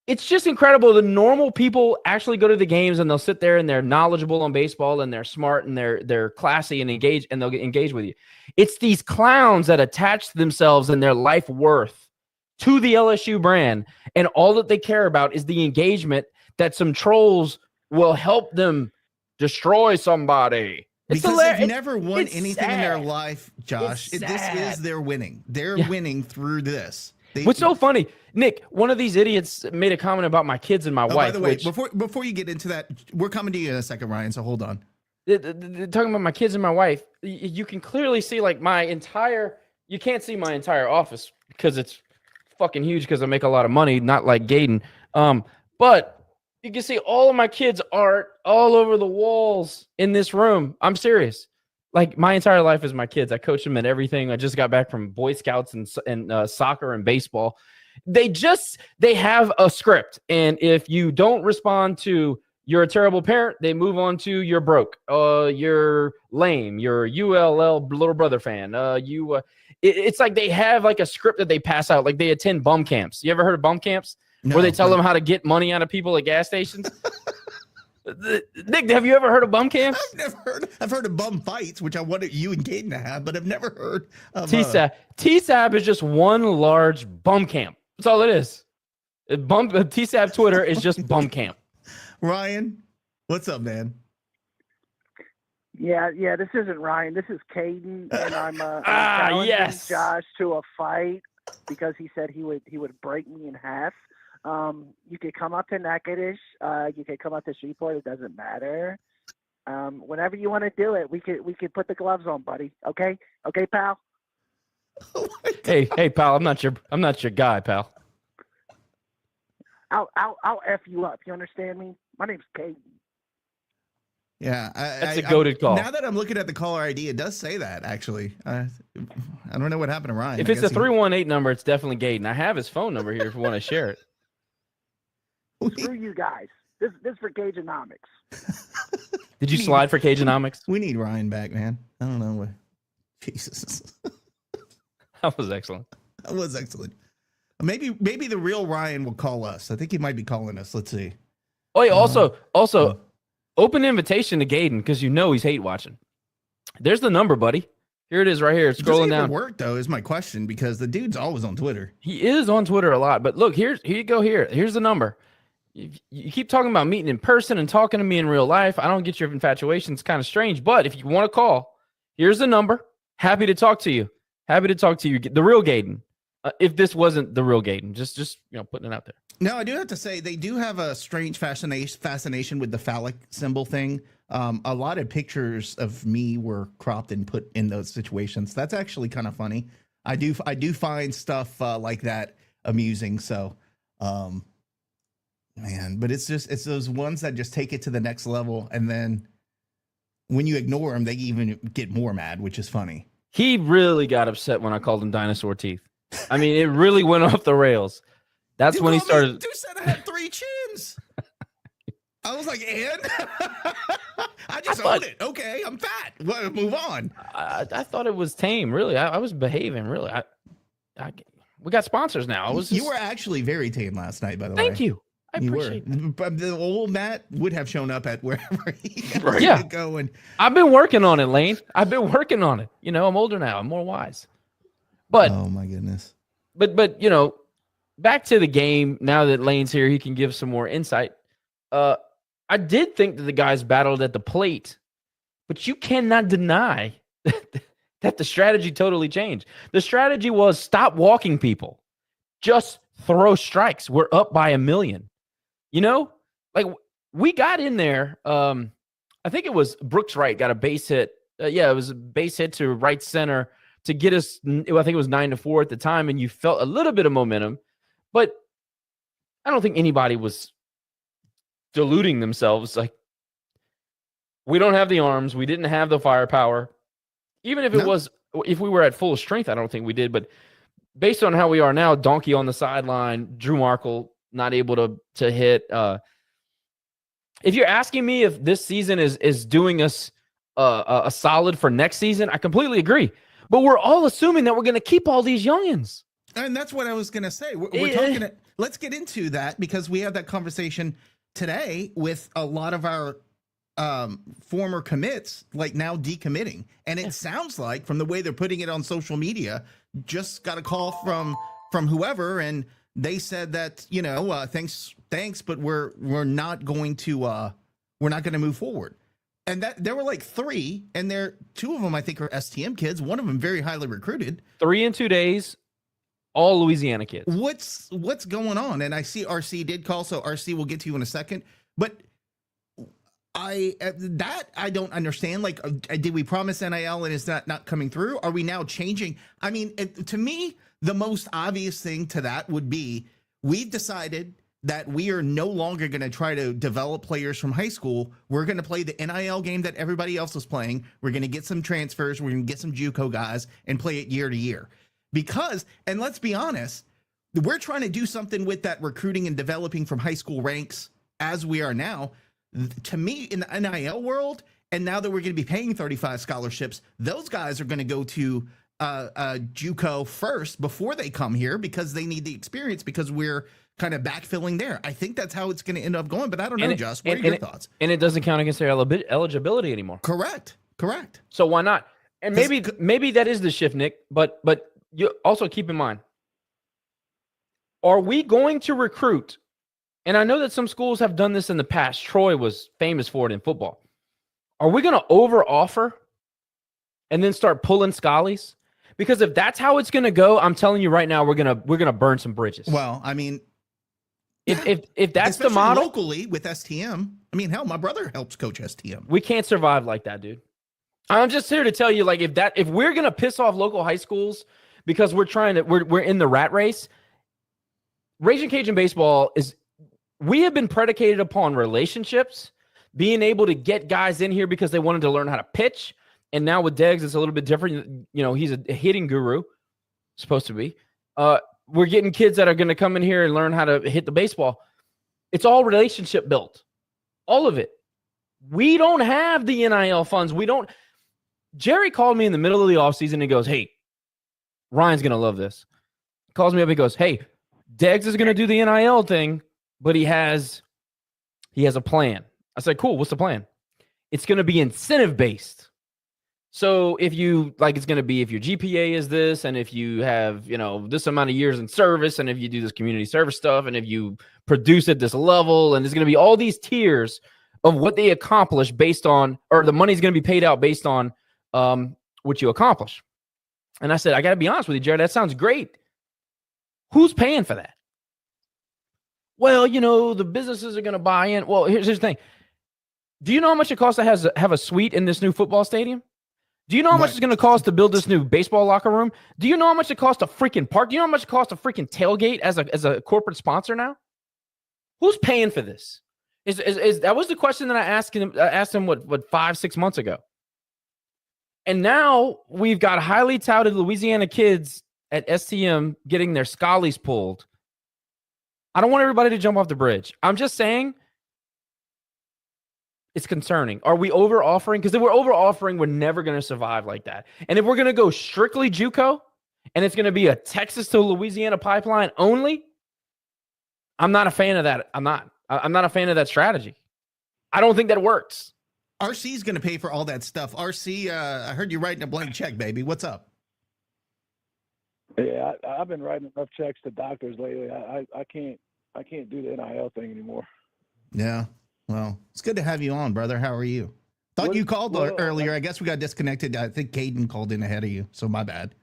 it's just incredible. The normal people actually go to the games and they'll sit there and they're knowledgeable on baseball and they're smart and they're classy and engage and they'll engage with you. It's these clowns that attach themselves and their life worth to the LSU brand, and all that they care about is the engagement that some trolls will help them destroy somebody. Because they've never won anything in their life, Josh. This is their winning. They're winning through this. What's so funny, Nick, one of these idiots made a comment about my kids and my wife. By the way, before you get into that, we're coming to you in a second, Ryan, so hold on. Talking about my kids and my wife, you can clearly see like you can't see my entire office because it's fucking huge because I make a lot of money, not like Gaden. But you can see all of my kids' art all over the walls in this room. I'm serious. Like, my entire life is my kids. I coach them in everything. I just got back from Boy Scouts and soccer and baseball. They have a script. And if you don't respond to you're a terrible parent, they move on to you're broke, you're lame, you're ULL little brother fan, it's like they have like a script that they pass out. Like, they attend bum camps. You ever heard of bum camps? Where they tell them how to get money out of people at gas stations? Nick, have you ever heard of bum camps? I've heard of bum fights, which I wanted you and Gaten to have, but I've never heard of TSAB. TSAB is just one large bum camp. That's all it is. TSAB Twitter is just bum camp. Ryan, what's up, man? Yeah, this isn't Ryan. This is Caden, and I'm challenging Josh to a fight because he said he would break me in half. You could come up to Natchitoches. You could come up to Shreveport. It doesn't matter. Whenever you want to do it, we could put the gloves on, buddy. Okay, pal. Oh hey, pal. I'm not your guy, pal. I'll F you up. You understand me? My name's Caden. Yeah, that's a goated call. Now that I'm looking at the caller ID, it does say that, actually. I don't know what happened to Ryan. If it's a 318 number, it's definitely Gaten. I have his phone number here if you want to share it. Screw you guys. This is for Cajunomics. Did you slide for Cajunomics? We need Ryan back, man. I don't know what. Jesus. That was excellent. That was excellent. Maybe the real Ryan will call us. I think he might be calling us. Let's see. Oh, yeah, also, open invitation to Gaden because you know he's hate watching. There's the number, buddy. Here it is right here. It's scrolling down. Does it work, though, is my question, because the dude's always on Twitter. He is on Twitter a lot. But look, here you go here. Here's the number. You keep talking about meeting in person and talking to me in real life. I don't get your infatuation. It's kind of strange. But if you want to call, here's the number. Happy to talk to you. Happy to talk to you. The real Gaden. If this wasn't the real Gaden, just putting it out there. No, I do have to say they do have a strange fascination with the phallic symbol thing. A lot of pictures of me were cropped and put in those situations. That's actually kind of funny. I do find stuff like that amusing. So, man, but it's those ones that just take it to the next level, and then when you ignore them, they even get more mad, which is funny. He really got upset when I called him dinosaur teeth. I mean, it really went off the rails. That's when he started. Dude said I had 3 chins. I was like, and I just owned it. Okay, I'm fat. Well, move on. I thought it was tame. Really, I was behaving. Really, we got sponsors now. You were actually very tame last night, by the way. Thank you. I appreciate it. But the old Matt would have shown up at wherever he had to go. And I've been working on it, Lane. I've been working on it. I'm older now. I'm more wise. But oh my goodness. But back to the game. Now that Lane's here, he can give some more insight. I did think that the guys battled at the plate, but you cannot deny that the strategy totally changed. The strategy was stop walking people, just throw strikes. We're up by 1 million. Like we got in there. I think it was Brooks Wright got a base hit. It was a base hit to right center to get us. I think it was 9-4 at the time, and you felt a little bit of momentum, but I don't think anybody was deluding themselves. Like, we don't have the arms. We didn't have the firepower. Even if if we were at full strength, I don't think we did. But based on how we are now, Donkey on the sideline, Drew Markle not able to hit. If you're asking me if this season is doing us a solid for next season, I completely agree. But we're all assuming that we're going to keep all these youngins. And that's what I was going to say. We're talking. Let's get into that because we had that conversation today with a lot of our former commits, like now decommitting. And it sounds like from the way they're putting it on social media, just got a call from whoever, and they said that, you know, thanks, but we're not going to move forward. And that there were like 3, and two of them I think are STM kids. One of them very highly recruited. 3 in 2 days, all Louisiana kids. What's going on? And I see RC did call, so RC will get to you in a second. But I don't understand. Like, did we promise NIL and is that not coming through? Are we now changing? I mean, to me, the most obvious thing to that would be we've decided that we are no longer going to try to develop players from high school. We're going to play the NIL game that everybody else is playing. We're going to get some transfers. We're going to get some JUCO guys and play it year to year. Because, and let's be honest, we're trying to do something with that recruiting and developing from high school ranks as we are now. To me, in the NIL world, and now that we're going to be paying 35 scholarships, those guys are going to go to JUCO first before they come here because they need the experience because we're kind of backfilling there. I think that's how it's going to end up going, but I don't know, Josh. What are your thoughts? And it doesn't count against their eligibility anymore. Correct. So why not? And maybe that is the shift, Nick, but you also keep in mind, are we going to recruit? And I know that some schools have done this in the past. Troy was famous for it in football. Are we going to over offer and then start pulling schollies? Because if that's how it's going to go, I'm telling you right now, we're gonna burn some bridges. Well, I mean, if that's the model locally with STM, I mean, hell, my brother helps coach STM. We can't survive like that, dude. I'm just here to tell you, like, if we're gonna piss off local high schools because we're in the rat race, Raging Cajun baseball we have been predicated upon relationships, being able to get guys in here because they wanted to learn how to pitch. And now with Deggs, it's a little bit different. You know, he's a hitting guru, supposed to be. We're getting kids that are going to come in here and learn how to hit the baseball. It's all relationship built. All of it. We don't have the NIL funds. Jerry called me in the middle of the offseason and goes, hey, Ryan's going to love this. Calls me up. He goes, hey, Deggs is going to do the NIL thing, but he has a plan. I said, cool. What's the plan? It's going to be incentive based. So if you it's going to be if your GPA is this, and if you have, this amount of years in service, and if you do this community service stuff, and if you produce at this level, and there's going to be all these tiers of what they accomplish based on, or the money's going to be paid out based on what you accomplish. And I said, I got to be honest with you, Jared, that sounds great. Who's paying for that? Well, the businesses are going to buy in. Well, here's the thing. Do you know how much it costs to have a suite in this new football stadium? Do you know how much it's going to cost to build this new baseball locker room? Do you know how much it costs a freaking park? Do you know how much it costs a freaking tailgate as a corporate sponsor now? Who's paying for this? Is that was the question that I asked him 5-6 months ago. And now we've got highly touted Louisiana kids at STM getting their schollies pulled. I don't want everybody to jump off the bridge. I'm just saying it's concerning. Are we over offering? Because if we're over offering, we're never going to survive like that. And if we're going to go strictly JUCO and it's going to be a Texas to Louisiana pipeline only, I'm not a fan of that. I'm not a fan of that strategy. I don't think that works. RC's going to pay for all that stuff. RC, I heard you writing a blank check, baby. What's up? Yeah, I've been writing enough checks to doctors lately. I can't do the NIL thing anymore. Yeah. Well, it's good to have you on, brother. How are you? Thought you called earlier. I guess we got disconnected. I think Caden called in ahead of you, so my bad.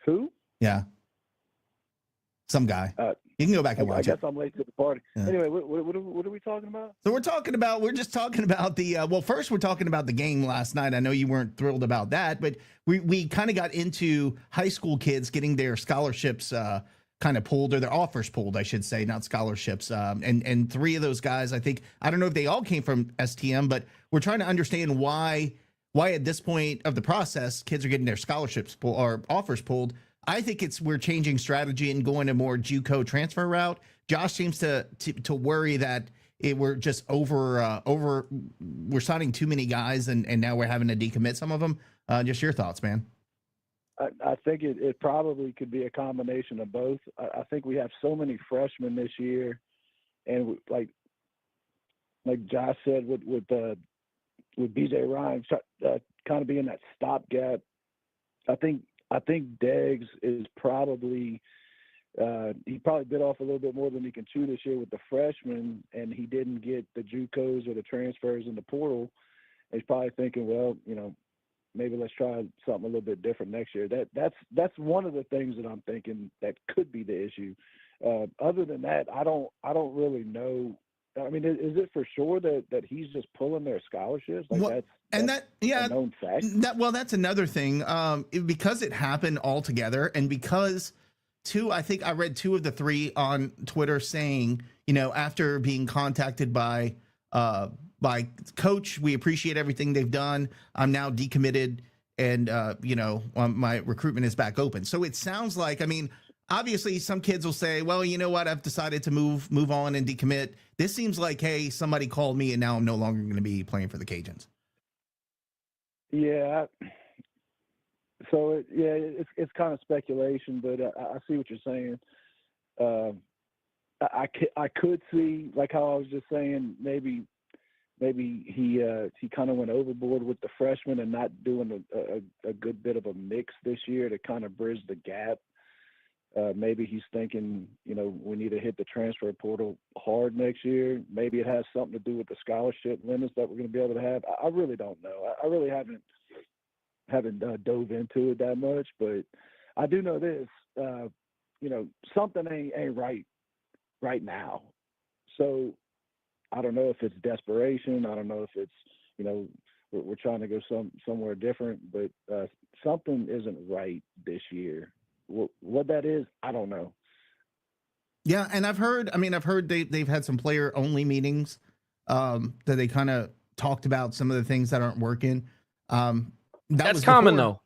Who? Yeah. Some guy. You can go back and watch it. I guess I'm late to the party. Yeah. Anyway, what are we talking about? So we're just talking about the, first we're talking about the game last night. I know you weren't thrilled about that, but we kind of got into high school kids getting their scholarships kind of pulled, or their offers pulled, I should say, not scholarships. And 3 of those guys, I don't know if they all came from STM, but we're trying to understand why at this point of the process, kids are getting their scholarships pulled or offers pulled. I think we're changing strategy and going a more JUCO transfer route. Josh seems to worry that we're just we're signing too many guys and now we're having to decommit some of them. Just your thoughts, man. I think it probably could be a combination of both. I think we have so many freshmen this year, and like Josh said, with BJ Ryan kind of being that stopgap. I think Deggs is probably he probably bit off a little bit more than he can chew this year with the freshmen, and he didn't get the JUCOs or the transfers in the portal. He's probably thinking, well, maybe let's try something a little bit different next year. That's one of the things that I'm thinking that could be the issue. Other than that, I don't really know. I mean, is it for sure that he's just pulling their scholarships? Like that's a known fact. That's another thing. Because it happened all together, and because I think I read 2 of the 3 on Twitter saying, after being contacted by coach, we appreciate everything they've done. I'm now decommitted, and my recruitment is back open. So it sounds like, obviously some kids will say, well, you know what, I've decided to move on and decommit. This seems like, hey, somebody called me and now I'm no longer going to be playing for the Cajuns. Yeah. So it's kind of speculation, but I see what you're saying. I could see, like how I was just saying, maybe he kind of went overboard with the freshmen and not doing a good bit of a mix this year to kind of bridge the gap. Maybe he's thinking, we need to hit the transfer portal hard next year. Maybe it has something to do with the scholarship limits that we're going to be able to have. I really don't know. I really haven't dove into it that much, but I do know this. Something ain't right now. So I don't know if it's desperation. I don't know if it's, we're trying to go somewhere different, but something isn't right this year. What that is, I don't know. Yeah, and I've heard they've had some player only meetings that they kind of talked about some of the things that aren't working. That's common though.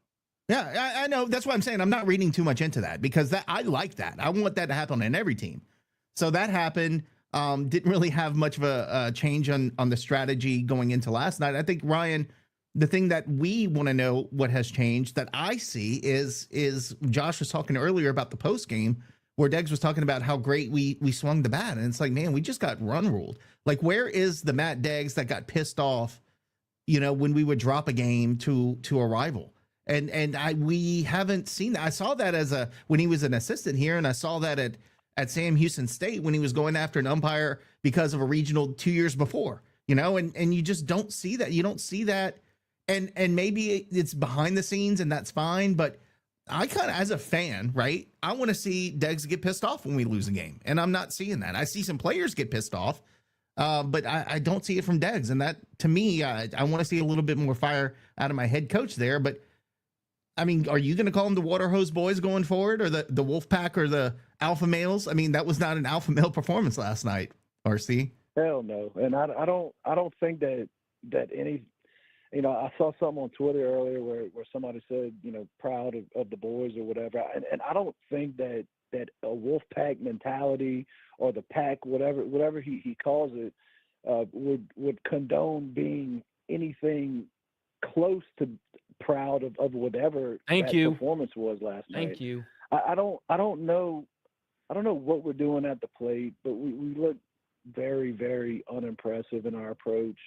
Yeah, I know. That's why I'm saying I'm not reading too much into that, because I like that. I want that to happen in every team. So that happened. Didn't really have much of a change on the strategy going into last night. I think, Ryan, the thing that we want to know what has changed that I see is Josh was talking earlier about the post game where Deggs was talking about how great we swung the bat. And it's like, man, we just got run ruled. Like, where is the Matt Deggs that got pissed off, when we would drop a game to a rival? And we haven't seen that. I saw that when he was an assistant here, and I saw that at Sam Houston State when he was going after an umpire because of a regional 2 years before, and you just don't see that. You don't see that. And maybe it's behind the scenes and that's fine. But I kind of, as a fan, right, I want to see Deggs get pissed off when we lose a game. And I'm not seeing that. I see some players get pissed off, but I don't see it from Deggs. And that, to me, I want to see a little bit more fire out of my head coach there. But are you going to call them the Water Hose Boys going forward, or the Wolf Pack, or the Alpha Males? That was not an alpha male performance last night, RC. Hell no. And I don't think that any, I saw something on Twitter earlier where somebody said, proud of the boys or whatever. And I don't think that a Wolf Pack mentality or the pack, whatever he calls it, would condone being anything close to proud of whatever performance was last night. Thank you. I don't know what we're doing at the plate, but we look very, very unimpressive in our approach.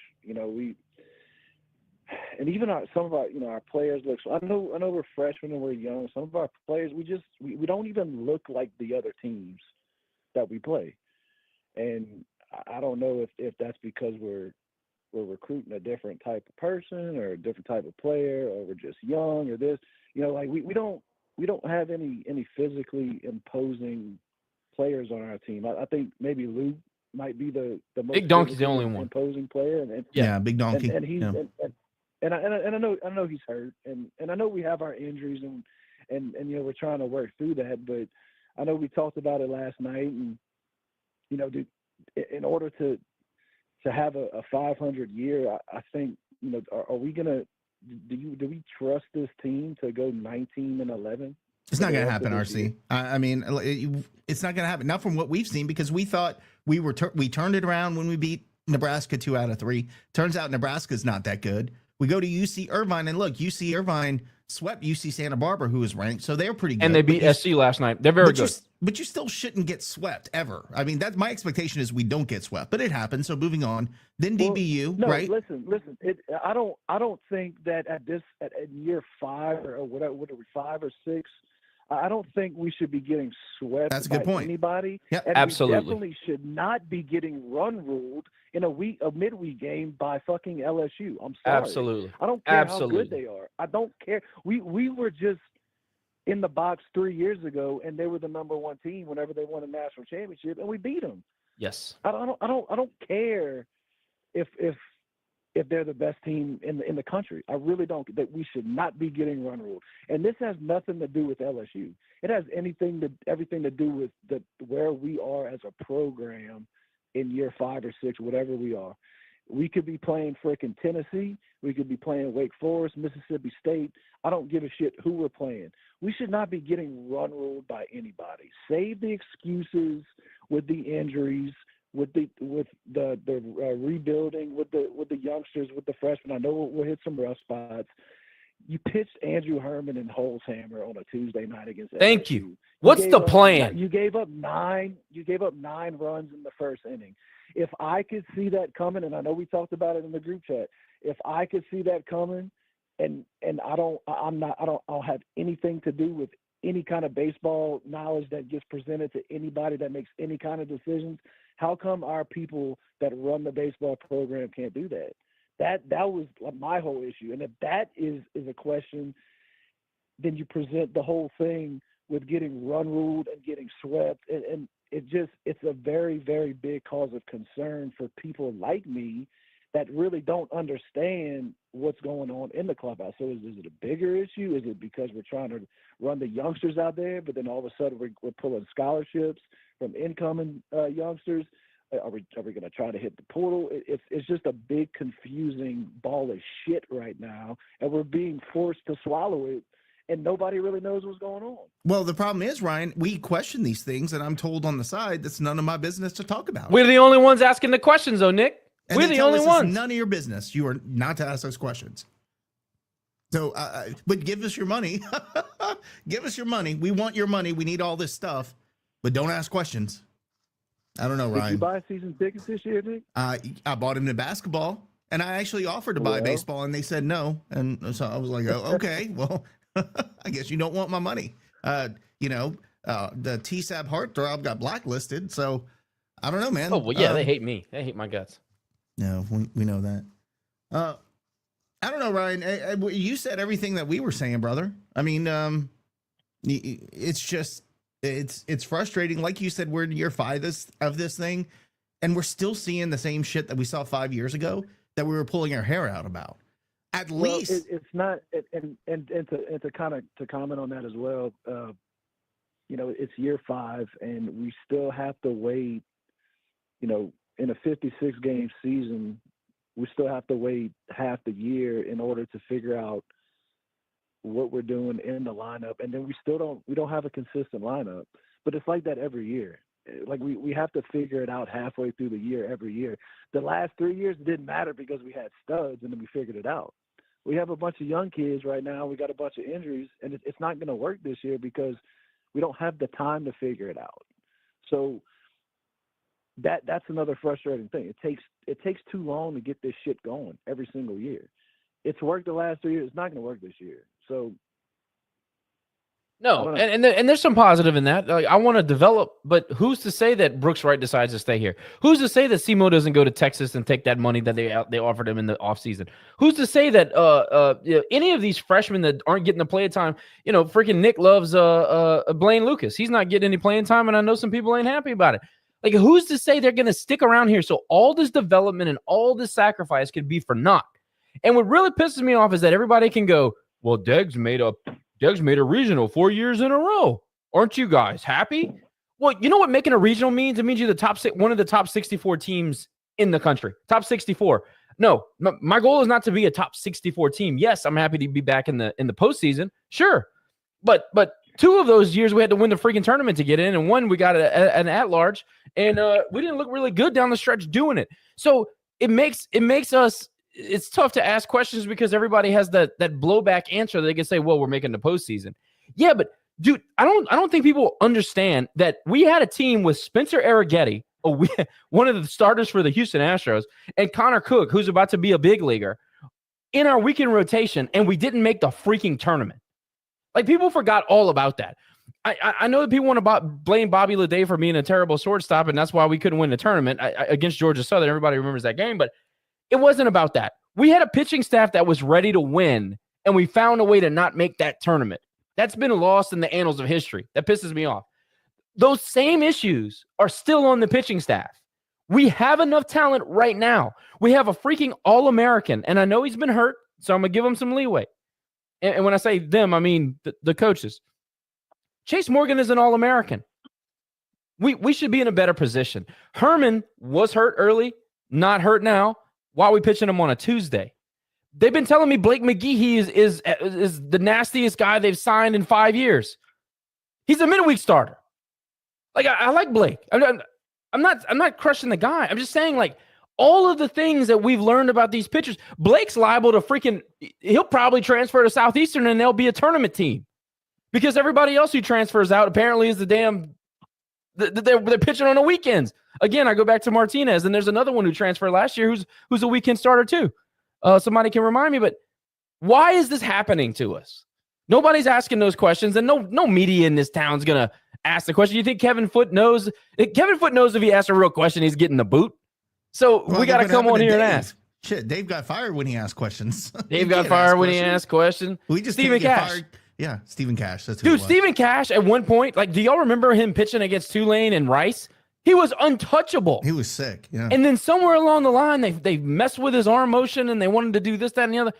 And even some of our players look. I know we're freshmen and we're young. Some of our players, we don't even look like the other teams that we play. And I don't know if that's because we're recruiting a different type of person or a different type of player, or we're just young, or this. We don't have any physically imposing players on our team. I think maybe Luke might be the most Big Donkey's the only one imposing player. And Big Donkey. And he's and I know he's hurt, and I know we have our injuries, and we're trying to work through that. But I know we talked about it last night, and in order to have a 500 year, I think are we gonna do we trust this team to go 19-11? It's not going to happen, RC. I mean, it's not going to happen. Not from what we've seen, because we thought we turned it around when we beat Nebraska 2 out of 3. Turns out Nebraska's not that good. We go to UC Irvine, and look, UC Irvine swept UC Santa Barbara, who was ranked, so they're pretty good. And they beat SC last night. They're very good. But you still shouldn't get swept ever. I mean, my expectation is we don't get swept, but it happens. So moving on, then DBU, no, right? Listen. I don't think that at year 5 or whatever, 5 or 6, I don't think we should be getting swept. That's a good point. Anybody? Yeah, absolutely. We definitely should not be getting run ruled in a midweek game by fucking LSU. I'm sorry. Absolutely. I don't care how good they are. I don't care. We were just in the box 3 years ago, and they were the number 1 team whenever they won a national championship, and we beat them. Yes. I don't care if they're the best team in the country. I really don't. That we should not be getting run ruled. And this has nothing to do with LSU. It has everything to do with where we are as a program in year 5 or 6, whatever we are. We could be playing frickin' Tennessee. We could be playing Wake Forest, Mississippi State. I don't give a shit who we're playing. We should not be getting run ruled by anybody. Save the excuses with the injuries, with the rebuilding, with the youngsters, with the freshmen. I know we'll hit some rough spots. You pitched Andrew Herman and Holzhammer on a Tuesday night against LSU. Thank you. What's the plan? You gave up 9 runs in the first inning. If I could see that coming, and I know we talked about it in the group chat, if I could see that coming, and I don't have anything to do with any kind of baseball knowledge that gets presented to anybody that makes any kind of decisions, how come our people that run the baseball program can't do that? That was my whole issue. And if that is a question, then you present the whole thing with getting run ruled and getting swept. And it's a very, very big cause of concern for people like me that really don't understand what's going on in the clubhouse. So is it a bigger issue? Is it because we're trying to run the youngsters out there, but then all of a sudden we're pulling scholarships from incoming youngsters? Are we going to try to hit the portal? It's just a big confusing ball of shit right now, and we're being forced to swallow it, and nobody really knows what's going on. Well, the problem is, Ryan, we question these things, and I'm told on the side that's none of my business to talk about. We're the only ones asking the questions, though, Nick. And we're the only ones. None of your business. You are not to ask those questions. So, but give us your money. Give us your money. We want your money. We need all this stuff, but don't ask questions. I don't know, Ryan. Did you buy season tickets this year, Nick? I bought him the basketball, and I actually offered to buy baseball, and they said no. And so I was like, oh, okay, well, I guess you don't want my money. The TSAB heartthrob got blacklisted, so I don't know, man. Oh, well, yeah, they hate me. They hate my guts. No, we know that. I don't know, Ryan. You said everything that we were saying, brother. I mean, it's just it's frustrating. Like you said, we're in year 5 of this thing, and we're still seeing the same shit that we saw 5 years ago that we were pulling our hair out about. At least it's not. And to comment on that as well. It's year 5, and we still have to wait. In a 56-game season, we still have to wait half the year in order to figure out what we're doing in the lineup, and then we don't have a consistent lineup. But it's like that every year. Like we have to figure it out halfway through the year every year. The last 3 years it didn't matter because we had studs, and then we figured it out. We have a bunch of young kids right now. We got a bunch of injuries, and it's not going to work this year because we don't have the time to figure it out. So that's another frustrating thing. It takes too long to get this shit going every single year. It's worked the last 3 years. It's not going to work this year. So no, and there's some positive in that. Like, I want to develop, but who's to say that Brooks Wright decides to stay here? Who's to say that Simo doesn't go to Texas and take that money that they offered him in the offseason? Who's to say that any of these freshmen that aren't getting the playing time? Freaking Nick loves Blaine Lucas. He's not getting any playing time, and I know some people ain't happy about it. Like, who's to say they're going to stick around here so all this development and all this sacrifice could be for naught? And what really pisses me off is that everybody can go, well, Deggs made a regional 4 years in a row. Aren't you guys happy? Well, you know what making a regional means? It means you're one of the top 64 teams in the country. Top 64. No, my goal is not to be a top 64 team. Yes, I'm happy to be back in the postseason. Sure. But 2 of those years we had to win the freaking tournament to get in, and 1 we got an at-large, and we didn't look really good down the stretch doing it. So it makes us. It's tough to ask questions because everybody has that blowback answer that they can say, "Well, we're making the postseason." Yeah, but dude, I don't think people understand that we had a team with Spencer Arrighetti, one of the starters for the Houston Astros, and Connor Cook, who's about to be a big leaguer, in our weekend rotation, and we didn't make the freaking tournament. Like, people forgot all about that. I know that people want to blame Bobby Leday for being a terrible shortstop, and that's why we couldn't win the tournament against Georgia Southern. Everybody remembers that game, but it wasn't about that. We had a pitching staff that was ready to win, and we found a way to not make that tournament. That's been lost in the annals of history. That pisses me off. Those same issues are still on the pitching staff. We have enough talent right now. We have a freaking All-American, and I know he's been hurt, so I'm going to give him some leeway. And when I say them, I mean the coaches. Chase Morgan is an All-American. We should be in a better position. Herman was hurt early, not hurt now. Why are we pitching him on a Tuesday? They've been telling me Blake McGehee is the nastiest guy they've signed in 5 years. He's a midweek starter. Like, I like Blake. I'm not crushing the guy. I'm just saying, like, all of the things that we've learned about these pitchers, Blake's liable to he'll probably transfer to Southeastern and they'll be a tournament team because everybody else who transfers out apparently is they're pitching on the weekends. Again, I go back to Martinez, and there's another one who transferred last year who's a weekend starter too. Somebody can remind me, but why is this happening to us? Nobody's asking those questions, and no media in this town's gonna ask the question. You think Kevin Foote knows? Kevin Foote knows if he asks a real question, he's getting the boot. So we got to come on here and ask. Shit, Dave got fired when he asked questions. Dave got fired when he asked questions. We just Stephen Cash. fired. Yeah, Stephen Cash. That's who it was. Stephen Cash at one point, like, do y'all remember him pitching against Tulane and Rice? He was untouchable. He was sick. Yeah. And then somewhere along the line, they messed with his arm motion and they wanted to do this, that, and the other.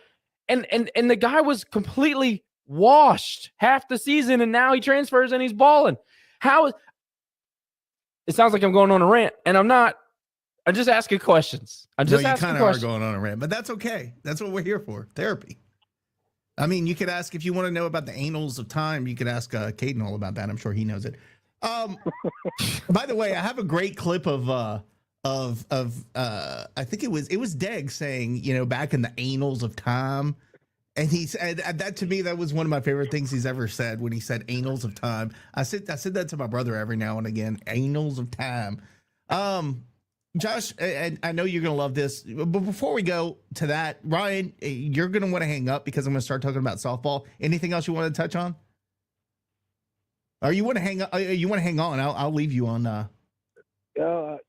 And the guy was completely washed half the season, and now he transfers and he's balling. It sounds like I'm going on a rant, and I'm not. I'm just asking questions. You kind of are going on a rant, but that's okay. That's what we're here for. Therapy. I mean, you could ask, if you want to know about the annals of time, you could ask Caden all about that. I'm sure he knows it. By the way, I have a great clip of I think it was Deg saying, back in the annals of time. And he said that, to me, that was one of my favorite things he's ever said, when he said annals of time. I said that to my brother every now and again, annals of time. Josh, and I know you're going to love this, but before we go to that, Ryan, you're going to want to hang up because I'm going to start talking about softball. Anything else you want to touch on? Or you want to hang up? You want to hang on? I'll leave you on. No,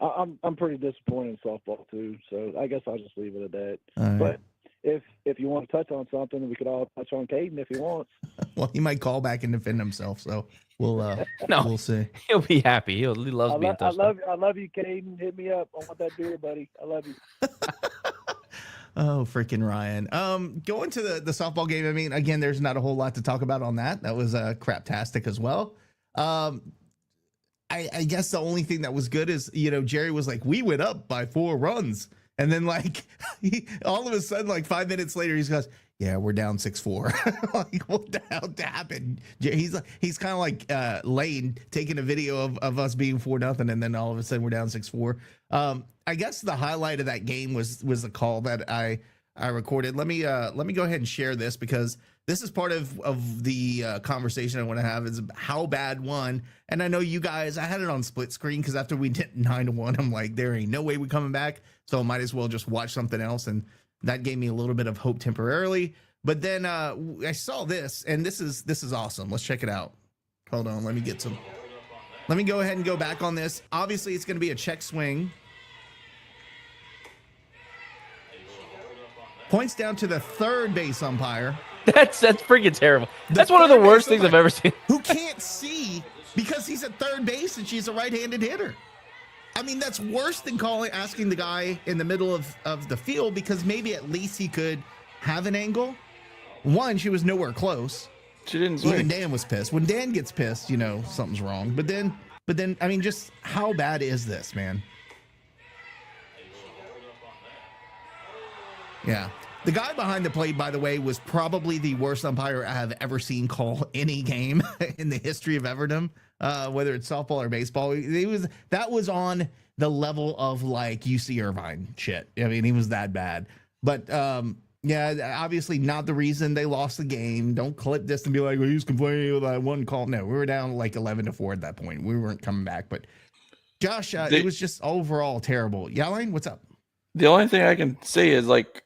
I'm pretty disappointed in softball too. So I guess I'll just leave it at that. Right. But if you want to touch on something, we could all touch on Caden if he wants. Well, he might call back and defend himself. So we'll see. He'll be happy. He loves being touched. I love you, Caden. Hit me up. I want that beer, buddy. I love you. Oh, freaking Ryan. Going to the softball game. I mean, again, there's not a whole lot to talk about on that. That was craptastic as well. I guess the only thing that was good is, Jerry was like, we went up by 4 runs. And then, like, all of a sudden, like 5 minutes later, he goes, yeah, we're down 6-4. Like, what the hell happened? He's kind of like Lane taking a video of us being 4-0, and then all of a sudden we're down 6-4. I guess the highlight of that game was the call that I recorded. Let me go ahead and share this, because this is part of the conversation I want to have, is how bad won. And I know you guys, I had it on split screen because after we did 9-1, I'm like, there ain't no way we're coming back. So I might as well just watch something else. And that gave me a little bit of hope temporarily. But then I saw this, and this is awesome. Let's check it out. Hold on, let me go ahead and go back on this. Obviously, it's going to be a check swing. Points down to the third base umpire. That's freaking terrible. That's one of the worst things I've ever seen. Who can't see because he's at third base and she's a right-handed hitter. I mean, that's worse than asking the guy in the middle of the field, because maybe at least he could have an angle. One, she was nowhere close. She didn't swing. Even Dan was pissed. When Dan gets pissed, something's wrong. But then, I mean, just how bad is this, man? Yeah. The guy behind the plate, by the way, was probably the worst umpire I have ever seen call any game in the history of Everdom, whether it's softball or baseball. That was on the level of like UC Irvine shit. I mean, he was that bad. But yeah, obviously not the reason they lost the game. Don't clip this and be like, well, he was complaining with that one call. No, we were down like 11-4 at that point. We weren't coming back. But Josh, it was just overall terrible. Yellen, what's up? The only thing I can say is like,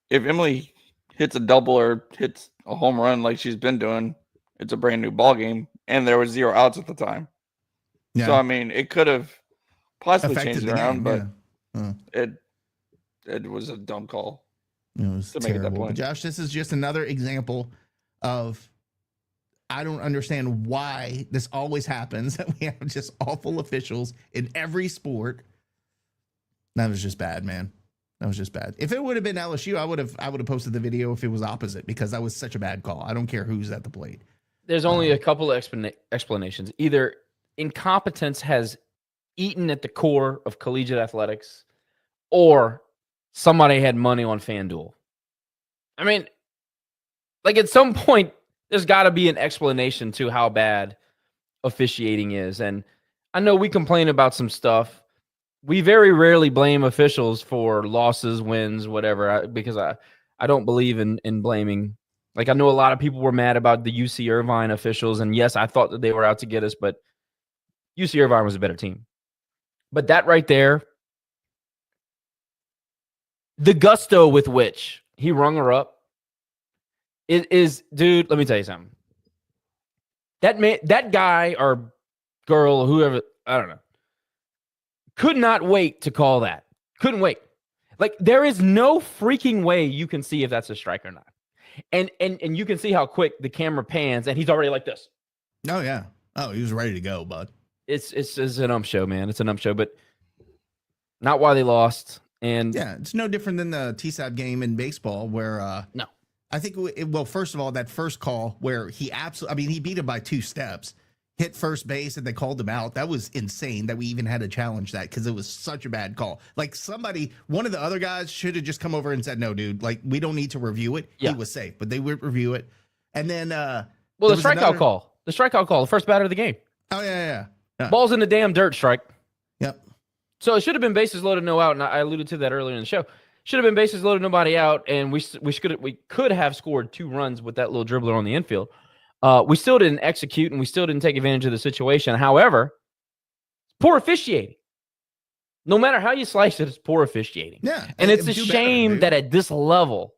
if Emily hits a double or hits a home run like she's been doing, it's a brand new ball game, and there was 0 outs at the time. Yeah. So I mean, it could have possibly changed it around, but it was a dumb call. It was to terrible. Make it that point. Josh, this is just another example of I don't understand why this always happens, that we have just awful officials in every sport. That was just bad, man. That was just bad. If it would have been LSU, I would have posted the video if it was opposite, because that was such a bad call. I don't care who's at the plate. There's only a couple of explanations. Either incompetence has eaten at the core of collegiate athletics, or somebody had money on FanDuel. I mean, like at some point, there's got to be an explanation to how bad officiating is. And I know we complain about some stuff. We very rarely blame officials for losses, wins, whatever, because I don't believe in blaming. Like, I know a lot of people were mad about the UC Irvine officials, and yes, I thought that they were out to get us, but UC Irvine was a better team. But that right there, the gusto with which he rung her up, it is, dude, let me tell you something. That guy or girl, whoever, I don't know, could not wait to call that. Couldn't wait. Like, there is no freaking way you can see if that's a strike or not. And you can see how quick the camera pans, and he's already like this. Oh, yeah. Oh, he was ready to go, bud. It's an ump show, man. It's an ump show, but not why they lost. And yeah, it's no different than the TSAB game in baseball where no. I think well, first of all, that first call where he beat him by 2 steps. Hit first base and they called him out. That was insane that we even had to challenge that, because it was such a bad call. Like, one of the other guys should have just come over and said, no, dude, like, we don't need to review it. Yeah. He was safe, but they would review it. And then, the strikeout call, the first batter of the game. Oh, yeah. Ball's in the damn dirt, strike. Yep. So it should have been bases loaded, no out. And I alluded to that earlier in the show. Should have been bases loaded, nobody out. And we could have scored 2 runs with that little dribbler on the infield. We still didn't execute, and we still didn't take advantage of the situation. However, poor officiating. No matter how you slice it, it's poor officiating. Yeah. And it's a shame that at this level,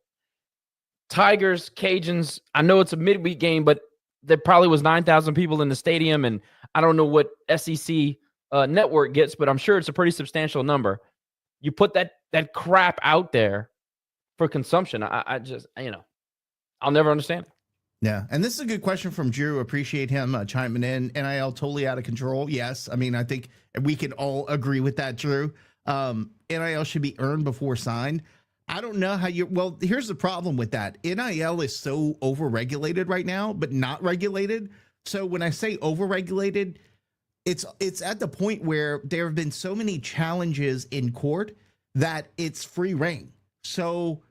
Tigers, Cajuns, I know it's a midweek game, but there probably was 9,000 people in the stadium, and I don't know what SEC network gets, but I'm sure it's a pretty substantial number. You put that crap out there for consumption. I just, I'll never understand it. Yeah, and this is a good question from Drew. Appreciate him chiming in. NIL totally out of control. Yes, I mean, I think we can all agree with that, Drew. NIL should be earned before signed. I don't know how well, here's the problem with that. NIL is so overregulated right now, but not regulated. So when I say overregulated, it's at the point where there have been so many challenges in court that it's free reign. So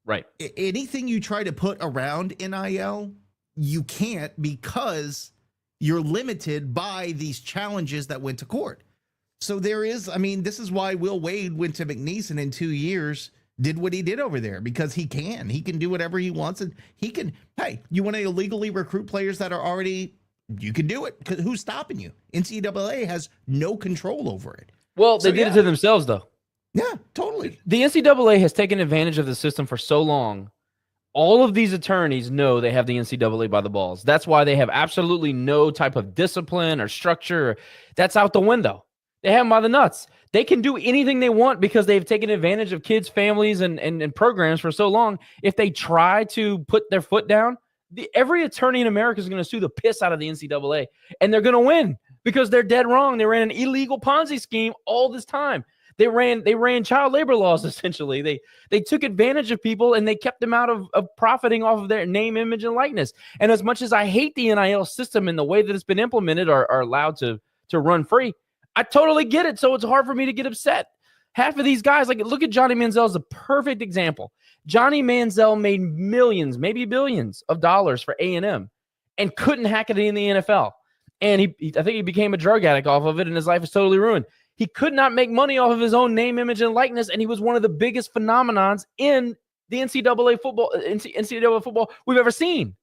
right. Anything you try to put around NIL, you can't, because you're limited by these challenges that went to court. So this is why Will Wade went to McNeese and in 2 years did what he did over there, because he can do whatever he wants. And hey, you want to illegally recruit players that are already, you can do it. Who's stopping you? NCAA has no control over it. Well, they did it to themselves, though. Yeah, totally. The NCAA has taken advantage of the system for so long. All of these attorneys know they have the NCAA by the balls. That's why they have absolutely no type of discipline or structure. That's out the window. They have them by the nuts. They can do anything they want because they've taken advantage of kids, families, and programs for so long. If they try to put their foot down, every attorney in America is going to sue the piss out of the NCAA, and they're going to win because they're dead wrong. They ran an illegal Ponzi scheme all this time. They ran child labor laws, essentially. They took advantage of people, and they kept them out of profiting off of their name, image, and likeness. And as much as I hate the NIL system and the way that it's been implemented or allowed to run free, I totally get it. So it's hard for me to get upset. Half of these guys, like, look at Johnny Manziel as a perfect example. Johnny Manziel made millions, maybe billions of dollars for A&M and couldn't hack it in the NFL. And I think he became a drug addict off of it, and his life is totally ruined. He could not make money off of his own name, image, and likeness, and he was one of the biggest phenomenons in the NCAA football we've ever seen.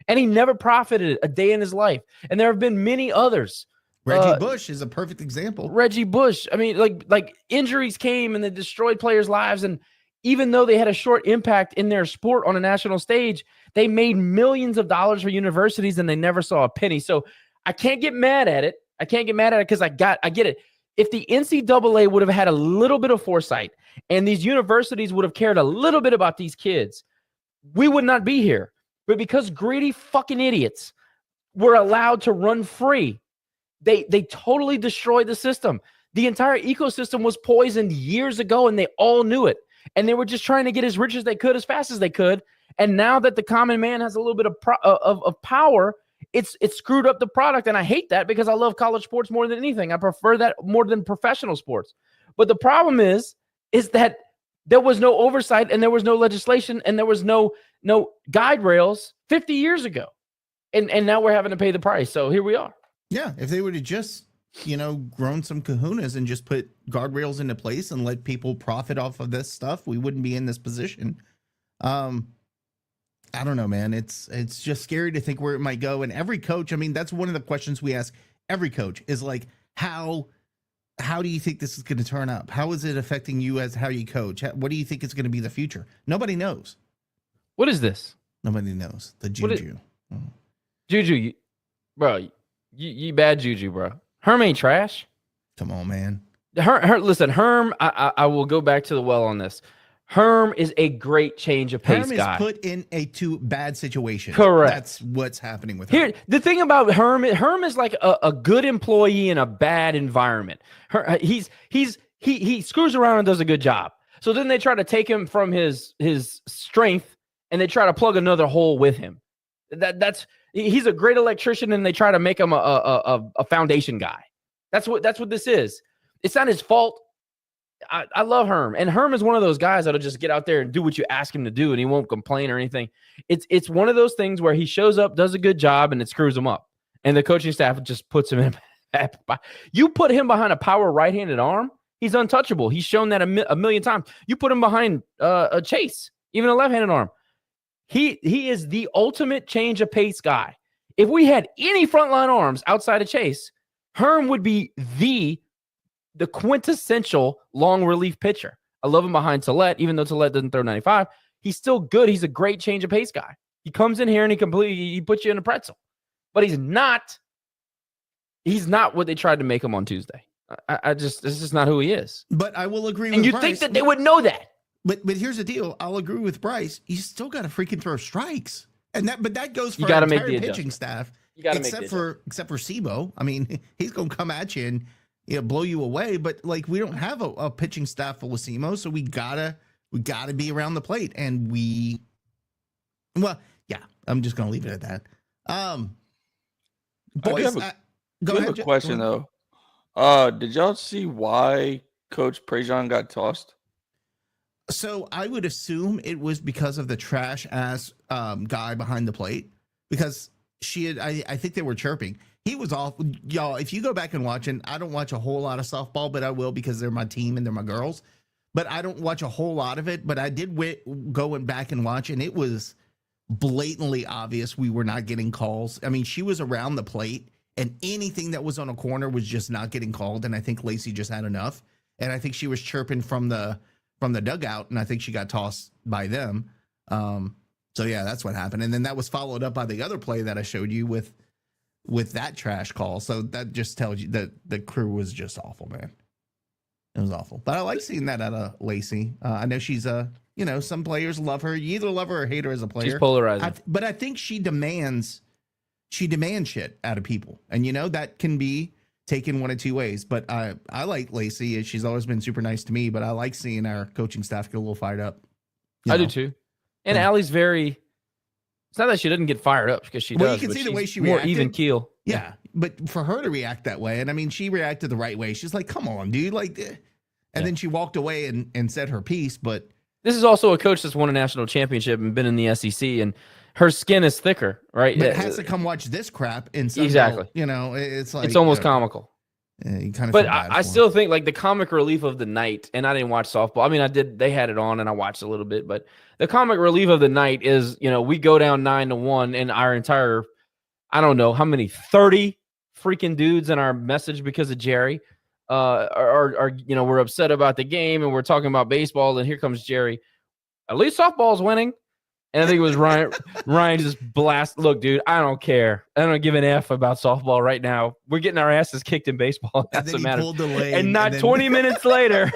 And he never profited a day in his life. And there have been many others. Reggie Bush is a perfect example. Reggie Bush. I mean, like injuries came and they destroyed players' lives. And even though they had a short impact in their sport on a national stage, they made millions of dollars for universities and they never saw a penny. So I can't get mad at it. Because I get it. If the NCAA would have had a little bit of foresight and these universities would have cared a little bit about these kids, we would not be here. But because greedy fucking idiots were allowed to run free, they totally destroyed the system. The entire ecosystem was poisoned years ago, and they all knew it. And they were just trying to get as rich as they could, as fast as they could. And now that the common man has a little bit of power, it's screwed up the product. And I hate that because I love college sports more than anything. I prefer that more than professional sports. But the problem is that there was no oversight and there was no legislation and there was no guide rails 50 years ago. And now we're having to pay the price. So here we are. Yeah. If they would have just, grown some kahunas and just put guardrails into place and let people profit off of this stuff, we wouldn't be in this position. I don't know, man. It's just scary to think where it might go. And every coach, I mean, that's one of the questions we ask every coach is like, how do you think this is going to turn up? How is it affecting you as how you coach? What do you think is going to be the future? Nobody knows. What is this? Nobody knows. The juju. Juju, you bad juju, bro. Herm ain't trash. Come on, man. Listen, Herm, I will go back to the well on this. Herm is a great change of pace guy. Herm is put in a too bad situation. Correct. That's what's happening with Herm. Here, the thing about Herm is like a good employee in a bad environment. He screws around and does a good job. So then they try to take him from his strength and they try to plug another hole with him. He's a great electrician and they try to make him a foundation guy. That's what this is. It's not his fault. I love Herm, and Herm is one of those guys that'll just get out there and do what you ask him to do, and he won't complain or anything. It's one of those things where he shows up, does a good job, and it screws him up, and the coaching staff just puts him in. You put him behind a power right-handed arm, he's untouchable. He's shown that a million times. You put him behind a Chase, even a left-handed arm. He is the ultimate change of pace guy. If we had any frontline arms outside of Chase, Herm would be the quintessential long relief pitcher. I love him behind Tillett, even though Tillett doesn't throw 95. He's still good. He's a great change of pace guy. He comes in here and he puts you in a pretzel. But he's not what they tried to make him on Tuesday. This is not who he is. But I will agree with And you Bryce. think that they would know that. But here's the deal. I'll agree with Bryce. You still got to freaking throw strikes. But that goes for You gotta our make entire the pitching staff. You got to except for Sebo. I mean, he's going to come at you and blow you away. But like, we don't have a pitching staff full of Semo, so we gotta be around the plate. And I'm just gonna leave it at that. Boys, I have a question though. Did y'all see why Coach Prejean got tossed? So I would assume it was because of the trash ass guy behind the plate, because I think they were chirping. He was off. Y'all, if you go back and watch, and I don't watch a whole lot of softball, but I will because they're my team and they're my girls. But I don't watch a whole lot of it. But I did go back and watch, and it was blatantly obvious we were not getting calls. I mean, she was around the plate, and anything that was on a corner was just not getting called. And I think Lacey just had enough. And I think she was chirping from the dugout, and I think she got tossed by them. So yeah, that's what happened. And then that was followed up by the other play that I showed you with that trash call. So that just tells you that the crew was just awful, man. It was awful. But I like seeing that out of Lacey. I know she's some players love her. You either love her or hate her as a player. She's polarizing. But I think she demands shit out of people. And that can be taken one of two ways. But I like Lacey. She's always been super nice to me, but I like seeing our coaching staff get a little fired up. I do too. And Allie's it's not that she doesn't get fired up, because she does. You can see the way she more reacted. Even keel. Yeah, but for her to react that way, and I mean, she reacted the right way. She's like, "Come on, dude!" And then she walked away and said her piece. But This is also a coach that's won a national championship and been in the SEC, and her skin is thicker, right? But it has to come watch this crap in Sunbelt, exactly. It's like it's almost comical. You kind of but I still think like the comic relief of the night, and I didn't watch softball. I mean, I did. They had it on, and I watched a little bit. But the comic relief of the night is, we go down 9-1, and our entire, I don't know how many, 30 freaking dudes in our message because of Jerry, are we're upset about the game, and we're talking about baseball, and here comes Jerry. At least softball's winning. And I think it was Ryan. Ryan just blast. Look, dude, I don't care. I don't give an F about softball right now. We're getting our asses kicked in baseball. That's what matters. And not 20 minutes later,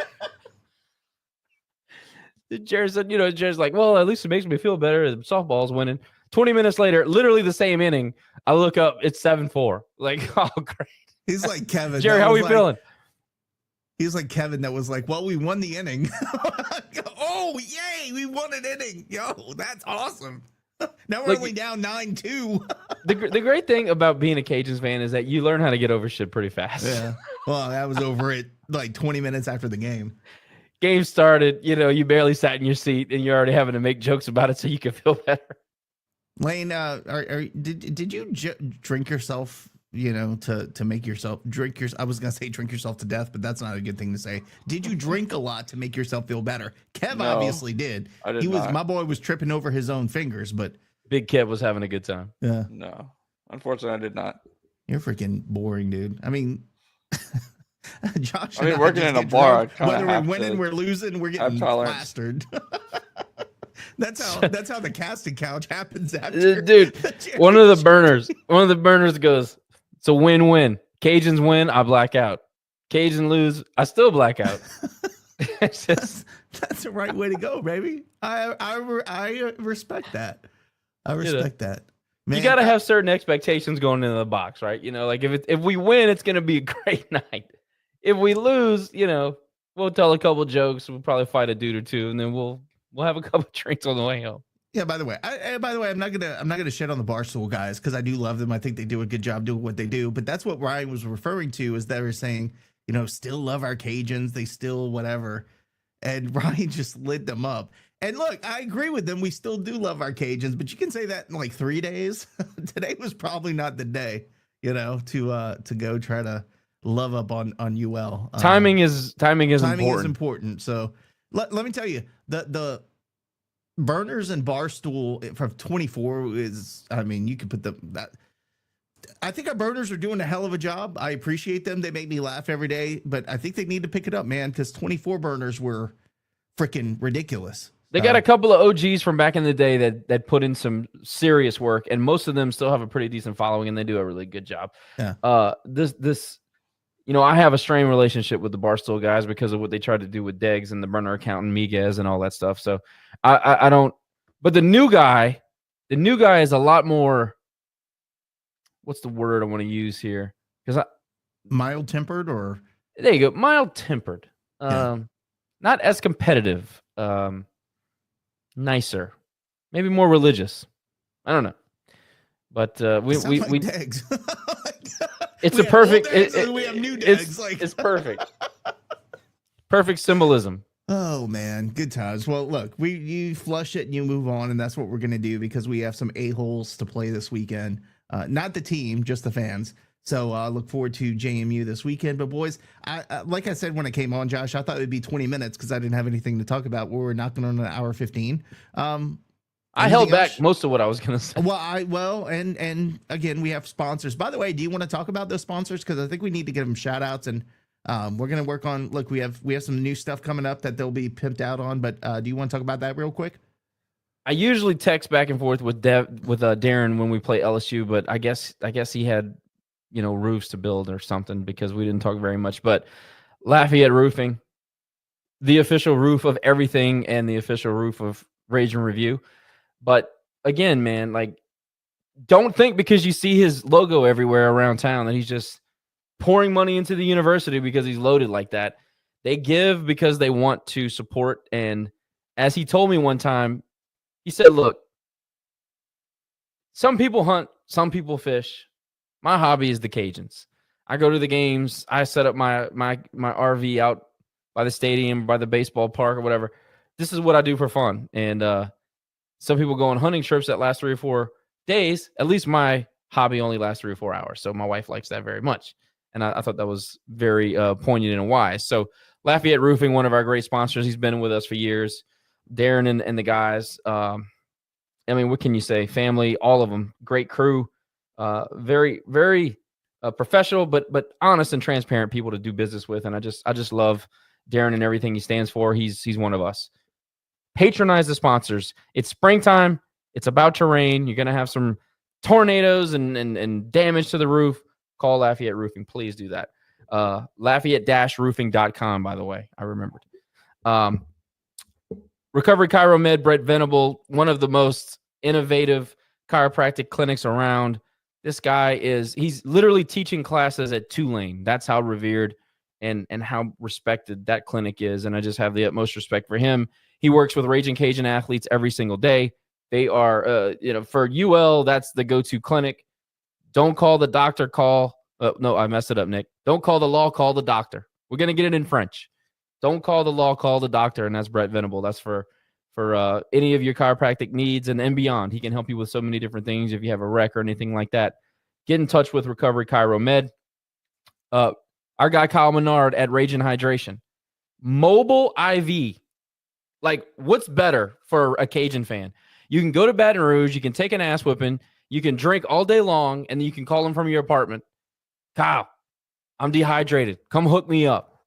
Jerry said, Jerry's like, well, at least it makes me feel better. Softball's winning. 20 minutes later, literally the same inning, I look up, it's 7-4. Like, oh, great. He's like Kevin. Jerry, how are we feeling? He's like Kevin that was like, well, we won the inning. Oh, yay, we won an inning. Yo, that's awesome. Now we're only down 9-2. The great thing about being a Cajuns fan is that you learn how to get over shit pretty fast. Yeah. Well, that was over it like 20 minutes after the game. Game started, you barely sat in your seat and you're already having to make jokes about it so you can feel better. Lane, did you drink yourself, to make yourself drink I was going to say drink yourself to death, but that's not a good thing to say. Did you drink a lot to make yourself feel better? Kev obviously did. I did not. My boy was tripping over his own fingers, but Big Kev was having a good time. Yeah. No, unfortunately, I did not. You're freaking boring, dude. I mean, Josh. I mean, working in a bar, whether we're winning, we're losing, we're getting plastered. That's how the casting couch happens after. Dude, one of the burners goes, it's a win-win. Cajuns win, I black out. Cajun lose, I still black out. That's the right way to go, baby. I respect that. I respect that. Man, you got to have certain expectations going into the box, right? Like if we win, it's going to be a great night. If we lose, we'll tell a couple jokes. We'll probably fight a dude or two, and then we'll have a couple drinks on the way home. Yeah. By the way, I'm not gonna shit on the Barstool guys because I do love them. I think they do a good job doing what they do. But that's what Ryan was referring to, is they were saying, still love our Cajuns. They still whatever, and Ryan just lit them up. And look, I agree with them. We still do love our Cajuns, but you can say that in like 3 days. Today was probably not the day, to go try to love up on UL. Timing is timing important. is important. So let me tell you, the burners and Barstool from 24 is, I mean, you could put that. I think our burners are doing a hell of a job. I appreciate them. They make me laugh every day, but I think they need to pick it up, man, because 24 burners were freaking ridiculous. They got a couple of OGs from back in the day that put in some serious work, and most of them still have a pretty decent following, and they do a really good job. Yeah. I have a strained relationship with the Barstool guys because of what they tried to do with Deggs and the burner account and Miguez and all that stuff. So I don't. But the new guy is a lot more. What's the word I want to use here? Because mild-tempered, or there you go, mild-tempered. Yeah. Not as competitive. Nicer, maybe more religious. I don't know, but we Deggs. It's a perfect. We have new Deggs. It's perfect. Perfect symbolism. Oh man, good times. Well, look, you flush it and you move on, and that's what we're gonna do because we have some a-holes to play this weekend. Not the team, just the fans. So look forward to JMU this weekend. But boys, I like I said when I came on, Josh, I thought it would be 20 minutes because I didn't have anything to talk about. We're knocking on an hour 15. I held back most of what I was going to say. Well, and again, we have sponsors. By the way, do you want to talk about those sponsors? Because I think we need to give them shout outs, and we're going to work on. Look, we have some new stuff coming up that they'll be pimped out on. But do you want to talk about that real quick? I usually text back and forth with Darren when we play LSU, but I guess he had roofs to build or something because we didn't talk very much. But Lafayette Roofing, the official roof of everything and the official roof of Rage and Review. But again, man, like, don't think because you see his logo everywhere around town that he's just pouring money into the university because he's loaded like that. They give because they want to support. And as he told me one time, he said, look, some people hunt, some people fish. My hobby is the Cajuns. I go to the games. I set up my RV out by the stadium, by the baseball park or whatever. this is what I do for fun. And some people go on hunting trips that last 3 or 4 days. At least my hobby only lasts 3 or 4 hours. So my wife likes that very much. And I thought that was very poignant and wise. So Lafayette Roofing, one of our great sponsors. He's been with us for years. Darren and the guys. I mean, what can you say? Family, all of them. Great crew. Very, very professional, but honest and transparent people to do business with. And I just love Darren and everything he stands for. He's one of us. Patronize the sponsors. It's springtime. It's about to rain. You're going to have some tornadoes and damage to the roof. Call Lafayette Roofing. Please do that. Lafayette-roofing.com, by the way. I remembered. Recovery Chiro Med, Brett Venable, one of the most innovative chiropractic clinics around. This guy he's literally teaching classes at Tulane. That's how revered and how respected that clinic is. And I just have the utmost respect for him. He works with Raging Cajun athletes every single day. They are, for UL, that's the go-to clinic. Don't call the doctor, no, I messed it up, Nick. Don't call the law, call the doctor. We're going to get it in French. Don't call the law, call the doctor. And that's Brett Venable. That's for any of your chiropractic needs and beyond. He can help you with so many different things. If you have a wreck or anything like that, get in touch with Recovery Chiro Med. Our guy, Kyle Menard at Raging Hydration. Mobile IV. Like, what's better for a Cajun fan? You can go to Baton Rouge, you can take an ass whipping, you can drink all day long, and then you can call him from your apartment. Kyle, I'm dehydrated. Come hook me up.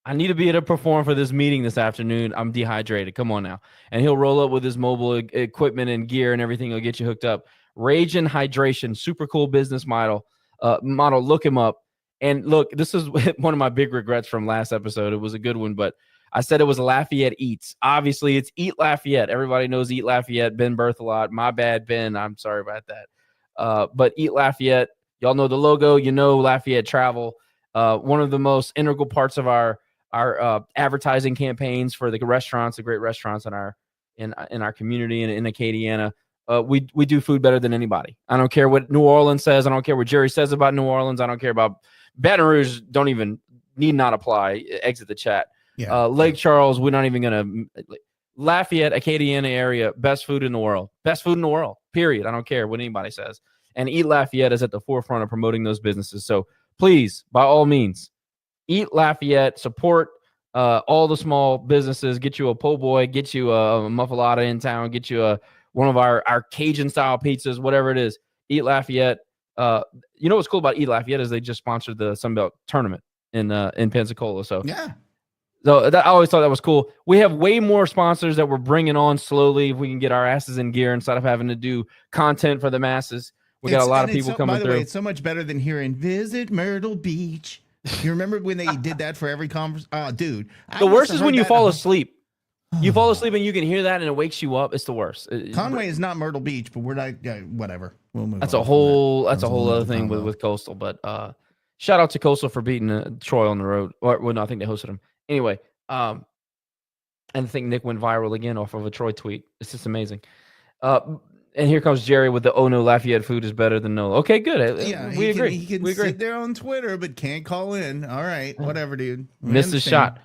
I need to be able to perform for this meeting this afternoon. I'm dehydrated. Come on now. And he'll roll up with his mobile equipment and gear and everything. He'll get you hooked up. Raging Hydration, super cool business model. Look him up. And look, this is one of my big regrets from last episode. It was a good one, but I said it was Lafayette Eats. Obviously, it's Eat Lafayette. Everybody knows Eat Lafayette. Ben Berthelot. My bad, Ben. I'm sorry about that. But Eat Lafayette. Y'all know the logo. You know Lafayette Travel. One of the most integral parts of our advertising campaigns for the restaurants, the great restaurants in our community and in Acadiana. We do food better than anybody. I don't care what New Orleans says. I don't care what Jerry says about New Orleans. I don't care about Baton Rouge. Don't even need not apply. Exit the chat. Yeah. Lake Charles, we're not even going to. Lafayette, Acadiana area, best food in the world. Best food in the world, period. I don't care what anybody says. And Eat Lafayette is at the forefront of promoting those businesses. So please, by all means, Eat Lafayette, support all the small businesses, get you a po' boy, get you a muffalata in town, get you one of our Cajun-style pizzas, whatever it is. Eat Lafayette. You know what's cool about Eat Lafayette is they just sponsored the Sunbelt tournament in Pensacola. So yeah. So I always thought that was cool. We have way more sponsors that we're bringing on slowly if we can get our asses in gear instead of having to do content for the masses. We got a lot of people coming through. By the way, it's so much better than hearing Visit Myrtle Beach. You remember when they did that for every conference? Oh, dude. The worst is when you fall asleep. You fall asleep and you can hear that and it wakes you up. It's the worst. Conway is not Myrtle Beach, but we're not, whatever. We'll move that's a whole other thing with Coastal. But shout out to Coastal for beating Troy on the road. Well, no, I think they hosted him. Anyway, and I think Nick went viral again off of a Troy tweet. It's just amazing. And here comes Jerry with the, oh no, Lafayette food is better than no. Okay, good. Yeah, we agree. He can sit there on Twitter, but can't call in. All right, whatever, dude. Missed the shot.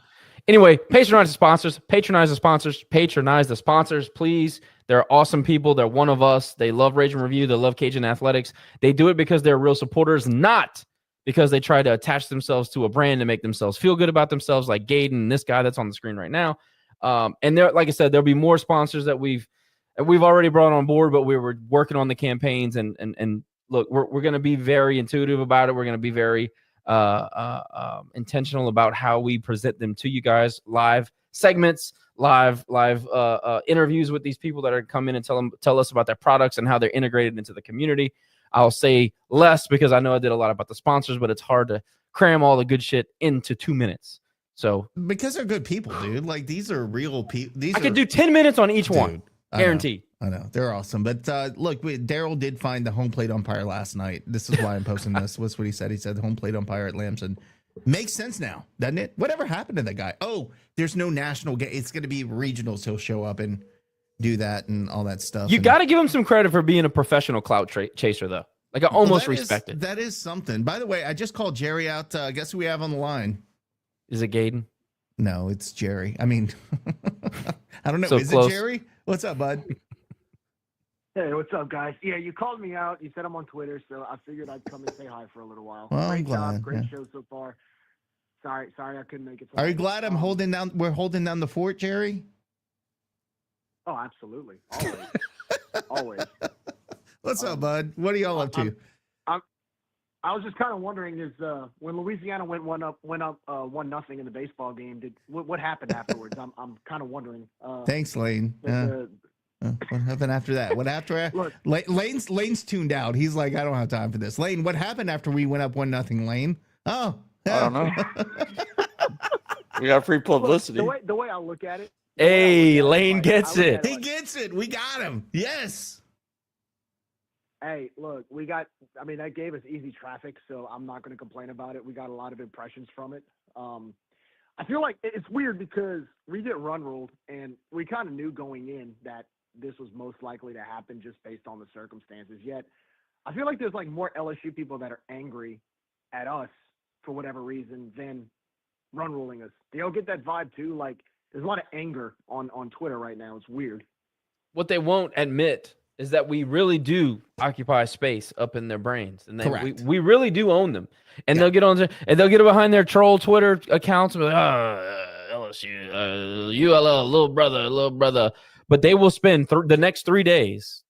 Anyway, patronize the sponsors. Patronize the sponsors. Patronize the sponsors, please. They're awesome people. They're one of us. They love Rage and Review. They love Cajun Athletics. They do it because they're real supporters, not because they try to attach themselves to a brand to make themselves feel good about themselves, like Gaden and this guy that's on the screen right now. And there, like I said, there'll be more sponsors that we've already brought on board, but we were working on the campaigns. And look, we're going to be very intuitive about it. We're going to be very intentional about how we present them to you guys. Live segments, live interviews with these people that are come in and tell us about their products and how they're integrated into the community. I'll say less because I know I did a lot about the sponsors, but it's hard to cram all the good shit into 2 minutes. So because they're good people, dude. Like these are real people. I could do 10 minutes on each one. Guaranteed. I know. They're awesome. But look, Daryl did find the home plate umpire last night. This is why I'm posting this. What's what he said? He said the home plate umpire at Lamson. Makes sense now, doesn't it? Whatever happened to that guy? Oh, there's no national game. It's going to be regionals. He'll show up and do that and all that stuff. You got to give him some credit for being a professional clout chaser, though. Like, I almost respect it. That is something. By the way, I just called Jerry out. Guess who we have on the line? Is it Gaden? No, it's Jerry. I mean, I don't know. So Is close. it Jerry? What's up, bud? Hey, what's up, guys? Yeah, you called me out. You said I'm on Twitter, so I figured I'd come and say hi for a little while. Well, great I'm glad. job, great Yeah. show so far. Sorry, I couldn't make it. Are you tonight. glad I'm holding down? We're holding down the fort, Jerry. Oh, absolutely, always, always. What's up, bud? What are y'all up to? I was just kind of wondering, is when Louisiana went 1-0 in the baseball game, what happened afterwards? I'm kind of wondering. Thanks, Lane. What happened after that? What after? Look, Lane's tuned out. He's like, I don't have time for this. Lane, what happened after we went up 1-0? Lane. Oh, I don't know. We got free publicity. The way I look at it. Hey, Lane gets it. He gets it. We got him. Yes. Hey, look, that gave us easy traffic, so I'm not going to complain about it. We got a lot of impressions from it. I feel like it's weird because we get run ruled, and we kind of knew going in that this was most likely to happen just based on the circumstances. Yet, I feel like there's like more LSU people that are angry at us for whatever reason than run ruling us. Do y'all get that vibe too? Like, there's a lot of anger on Twitter right now. It's weird. What they won't admit is that we really do occupy space up in their brains, and we really do own them. And they'll get on there, and they'll get behind their troll Twitter accounts and be like, LSU, ULL, little brother. But they will spend the next 3 days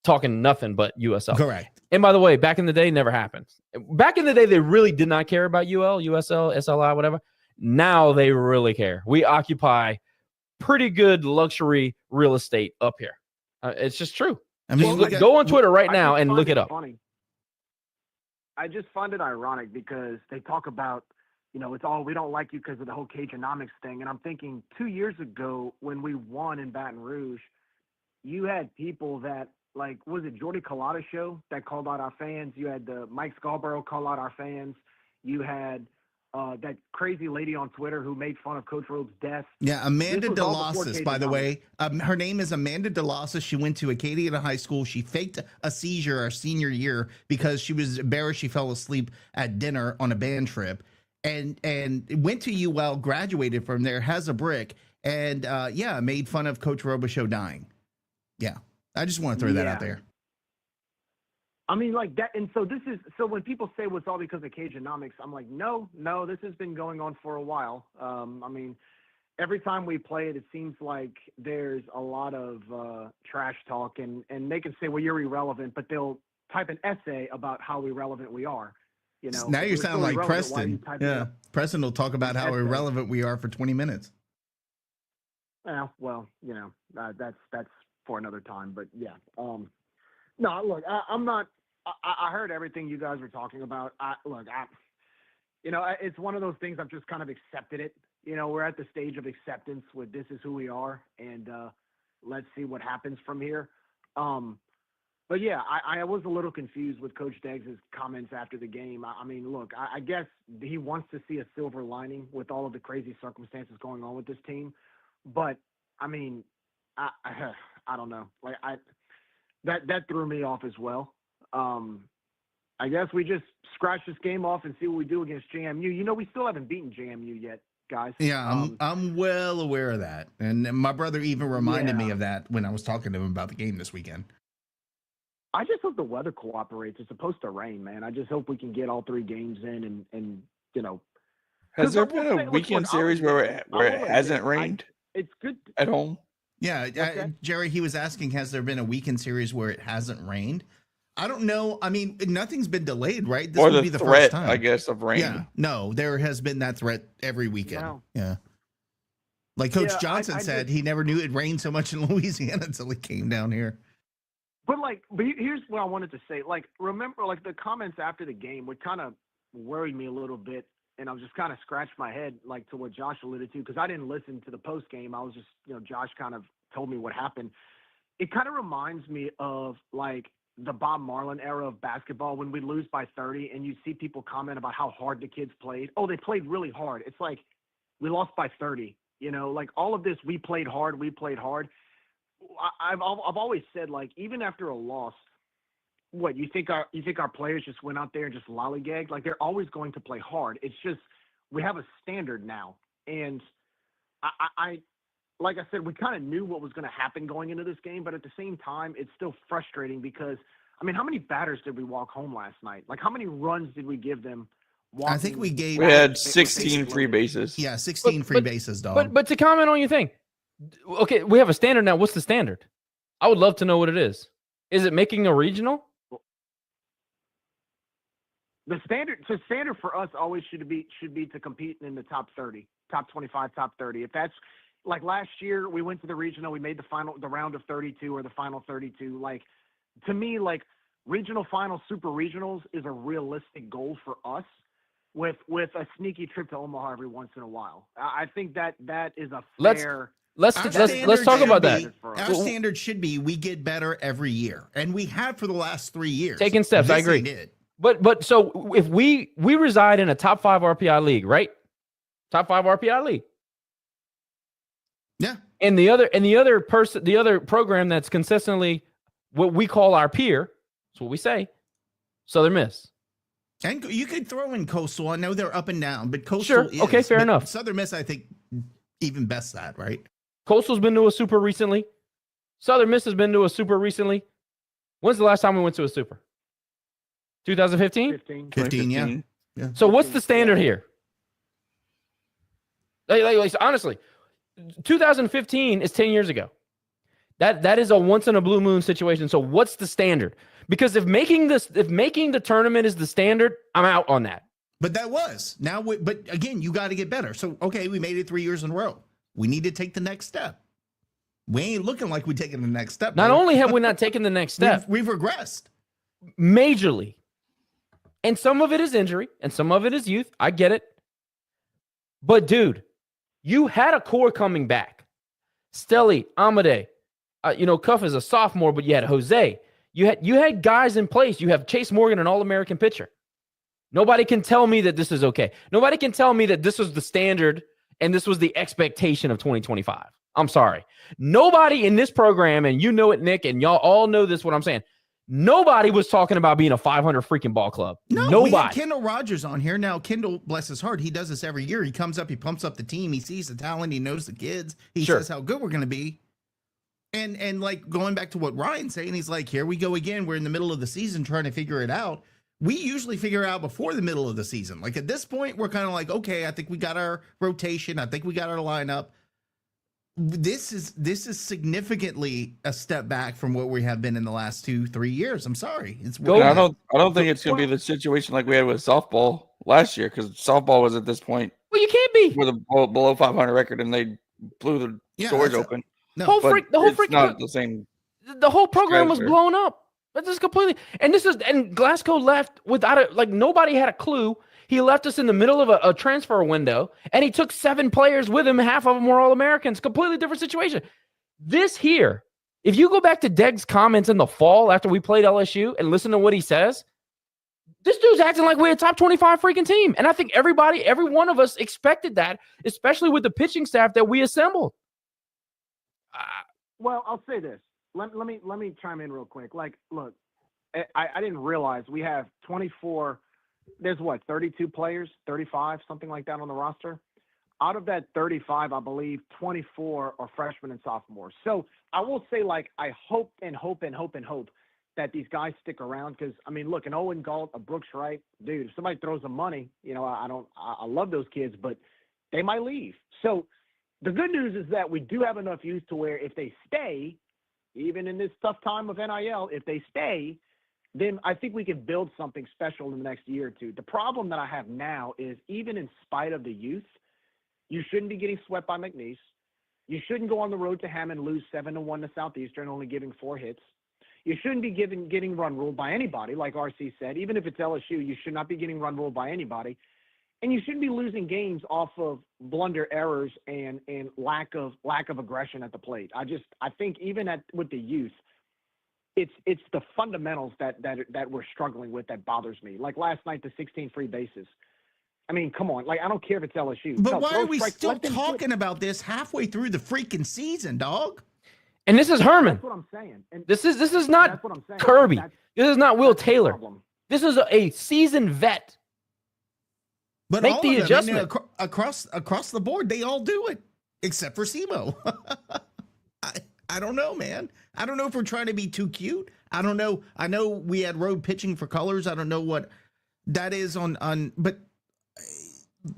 talking nothing but USL. Correct. And by the way, back in the day, never happened. Back in the day, they really did not care about UL, USL, SLI, whatever. Now they really care. We occupy pretty good luxury real estate up here. It's just true. I mean, go on Twitter right now and look it up. Funny. I just find it ironic because they talk about, it's all, we don't like you because of the whole Cajunomics thing. And I'm thinking 2 years ago when we won in Baton Rouge, you had people that, like, was it Jordy Collada show that called out our fans? You had the Mike Scarborough call out our fans. You had that crazy lady on Twitter who made fun of Coach Rhodes' death. Yeah, Amanda DeLossis, by the way. Her name is Amanda DeLossis. She went to Acadia High School. She faked a seizure her senior year because she was embarrassed. She fell asleep at dinner on a band trip and went to UL, graduated from there, has a brick, and made fun of Coach Robichaux dying. Yeah, I just want to throw that out there. I mean, like that, and so when people say it's all because of Cajunomics, I'm like, no, this has been going on for a while. I mean, every time we play it, it seems like there's a lot of trash talk, and they can say, well, you're irrelevant, but they'll type an essay about how irrelevant we are. Now you're sounding like Preston. Yeah, Preston will talk about how irrelevant we are for 20 minutes. Well, that's for another time, but yeah. No, look, I'm not. I heard everything you guys were talking about. It's one of those things. I've just kind of accepted it. We're at the stage of acceptance with this is who we are, and let's see what happens from here. But yeah, I was a little confused with Coach Deggs' comments after the game. I mean, look, I guess he wants to see a silver lining with all of the crazy circumstances going on with this team. But I mean, I don't know. Like that threw me off as well. I guess we just scratch this game off and see what we do against JMU. We still haven't beaten JMU yet, guys. Yeah, I'm well aware of that. And my brother even reminded me of that when I was talking to him about the game this weekend. I just hope the weather cooperates. It's supposed to rain, man. I just hope we can get all 3 games in and Has there been a weekend series where it hasn't rained? It's good at home. Yeah, Jerry, he was asking, has there been a weekend series where it hasn't rained? I don't know. I mean, nothing's been delayed, right? This would be the first time, I guess, of rain. Yeah, no, there has been that threat every weekend. Wow. Yeah. Like Coach Johnson said, he never knew it rained so much in Louisiana until he came down here. But here's what I wanted to say. Like, remember, like the comments after the game would kind of worried me a little bit. And I was just kind of scratched my head, like to what Josh alluded to, because I didn't listen to the post game. I was just, Josh kind of told me what happened. It kind of reminds me of like the Bob Marlin era of basketball when we lose by 30 and you see people comment about how hard the kids played. Oh, they played really hard. It's like we lost by 30, like all of this, we played hard. I've always said, like, even after a loss, what you think our players just went out there and just lollygagged? Like, they're always going to play hard. It's just we have a standard now, and like I said, we kind of knew what was going to happen going into this game, but at the same time, it's still frustrating because, I mean, how many batters did we walk home last night? Like, how many runs did we give them? I think we had 16 free bases. Yeah, 16 free bases, dog. But to comment on your thing, okay, we have a standard now. What's the standard? I would love to know what it is. Is it making a regional? The standard for us always should be to compete in the top 30, top 25, top 30. If that's like last year, we went to the regional, we made the round of 32 or the final 32. Like, to me, like regional finals, super regionals is a realistic goal for us with a sneaky trip to Omaha every once in a while. I think that is a fair. Let's talk about that. Our standard should be we get better every year, and we have for the last 3 years. Taking steps, I agree. But so if we reside in a top 5 RPI league, right? Top 5 RPI league. Yeah. And the other program that's consistently what we call our peer, that's what we say, Southern Miss. And you could throw in Coastal. I know they're up and down, but Coastal sure. is. Okay, fair enough. Southern Miss, I think, even best that, right? Coastal's been to a super recently. Southern Miss has been to a super recently. When's the last time we went to a super? 2015? 15, yeah. So what's the standard here? Like, honestly, 2015 is 10 years ago. That is a once in a blue moon situation. So what's the standard? Because if making the tournament is the standard, I'm out on that. But that was but again, you got to get better. So okay, we made it 3 years in a row. We need to take the next step. We ain't looking like we're taking the next step. Not only have we not taken the next step, we've regressed majorly. And some of it is injury, and some of it is youth. I get it. But dude, you had a core coming back. Stelly, Amade, Cuff is a sophomore, but you had Jose. You had guys in place. You have Chase Morgan, an All-American pitcher. Nobody can tell me that this is okay. Nobody can tell me that this was the standard and this was the expectation of 2025. I'm sorry. Nobody in this program, and you know it, Nick, and y'all all know this, what I'm saying. Nobody was talking about being a 500 freaking ball club. No, nobody. We had Kendall Rogers on here. Now, Kendall, bless his heart, he does this every year. He comes up, he pumps up the team. He sees the talent. He knows the kids. He says how good we're going to be. And like going back to what Ryan's saying, he's like, here we go again. We're in the middle of the season trying to figure it out. We usually figure it out before the middle of the season. Like at this point, we're kind of like, okay, I think we got our rotation. I think we got our lineup. This is significantly a step back from what we have been in the last 2-3 years. I'm sorry. I don't think it's going to be the situation like we had with softball last year, because softball was at this point. Well, you can't be with a below 500 record, and they blew the doors open. The whole program was blown up. But this is completely, and Glasgow left without nobody had a clue. He left us in the middle of a transfer window, and he took 7 players with him. Half of them were All-Americans. Completely different situation. This here, if you go back to Deg's comments in the fall after we played LSU and listen to what he says, this dude's acting like we're a top 25 freaking team. And I think every one of us expected that, especially with the pitching staff that we assembled. Well, I'll say this. Let me chime in real quick. Like, look, I didn't realize we have 24. There's 32 players, 35, something like that on the roster. Out of that 35, I believe 24 are freshmen and sophomores. So I will say, I hope that these guys stick around, because I mean, look, an Owen Galt, a Brooks Wright, dude, if somebody throws them money, I love those kids, but they might leave. So the good news is that we do have enough youth to where if they stay, even in this tough time of NIL, if they stay, then I think we can build something special in the next year or two. The problem that I have now is, even in spite of the youth, you shouldn't be getting swept by McNeese. You shouldn't go on the road to Hammond, lose 7-1 to Southeastern, only giving 4 hits. You shouldn't be getting run ruled by anybody, like RC said. Even if it's LSU, you should not be getting run ruled by anybody. And you shouldn't be losing games off of blunder errors and lack of aggression at the plate. I think even with the youth, it's the fundamentals that we're struggling with that bothers me. Like last night, the 16 free bases. I mean, come on. I don't care if it's LSU. But why are we still talking about this halfway through the freaking season, dog? And this is Herman. That's what I'm saying. And this is not Kirby. This is not Will Taylor. This is a seasoned vet. But make the adjustment across the board. They all do it. except for SEMO. I don't know, man. I don't know if we're trying to be too cute. I don't know. I know we had road pitching for colors. I don't know what that is but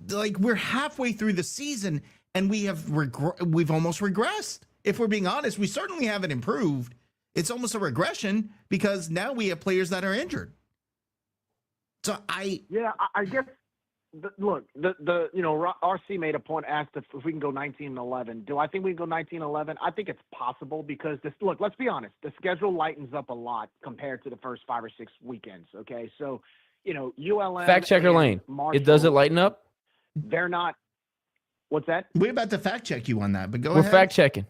like we're halfway through the season and we've almost regressed. If we're being honest, we certainly haven't improved. It's almost a regression because now we have players that are injured. So I guess. RC made a point, asked if we can go 19-11. Do I think we can go 19-11? I think it's possible because let's be honest, the schedule lightens up a lot compared to the first 5 or 6 weekends. Okay, so ULM. Fact checker Lane. It doesn't lighten up. They're not. What's that? We're about to fact check you on that, but go ahead. We're fact checking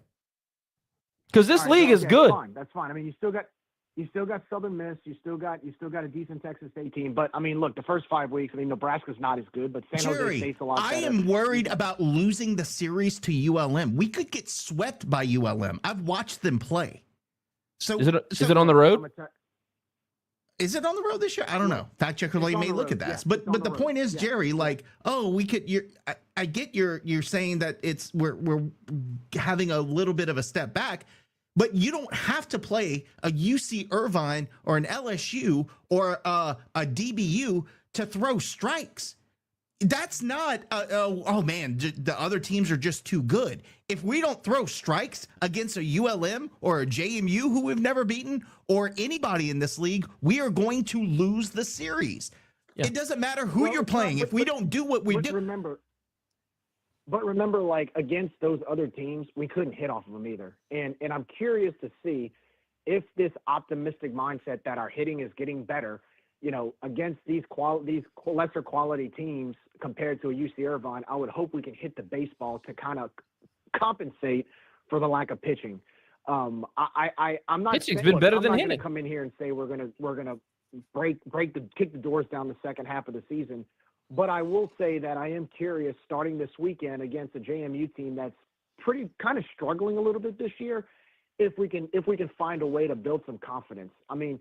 because this league is good. That's fine. I mean, you still got Southern Miss. You still got a decent Texas State team. But I mean, look, the first 5 weeks. I mean, Nebraska's not as good, but San Jose State's a lot better. I am worried about losing the series to ULM. We could get swept by ULM. I've watched them play. So is it on the road? Is it on the road this year? I don't know. Fact checker Lane may look at that. Yeah, but the point is, Jerry, we could. I get you're saying that we're having a little bit of a step back. But you don't have to play a UC Irvine or an LSU or a DBU to throw strikes. That's not, the other teams are just too good. If we don't throw strikes against a ULM or a JMU who we've never beaten or anybody in this league, we are going to lose the series. Yeah. It doesn't matter who you're playing. If we don't do what we do. Remember, like against those other teams, we couldn't hit off of them either. And I'm curious to see if this optimistic mindset that our hitting is getting better, against these lesser quality teams compared to a UC Irvine, I would hope we can hit the baseball to kind of compensate for the lack of pitching. I'm not. Pitching's been better than hitting. I'm not going to come in here and say we're gonna kick the doors down the second half of the season. But I will say that I am curious, starting this weekend against a JMU team that's pretty kind of struggling a little bit this year, if we can find a way to build some confidence. I mean,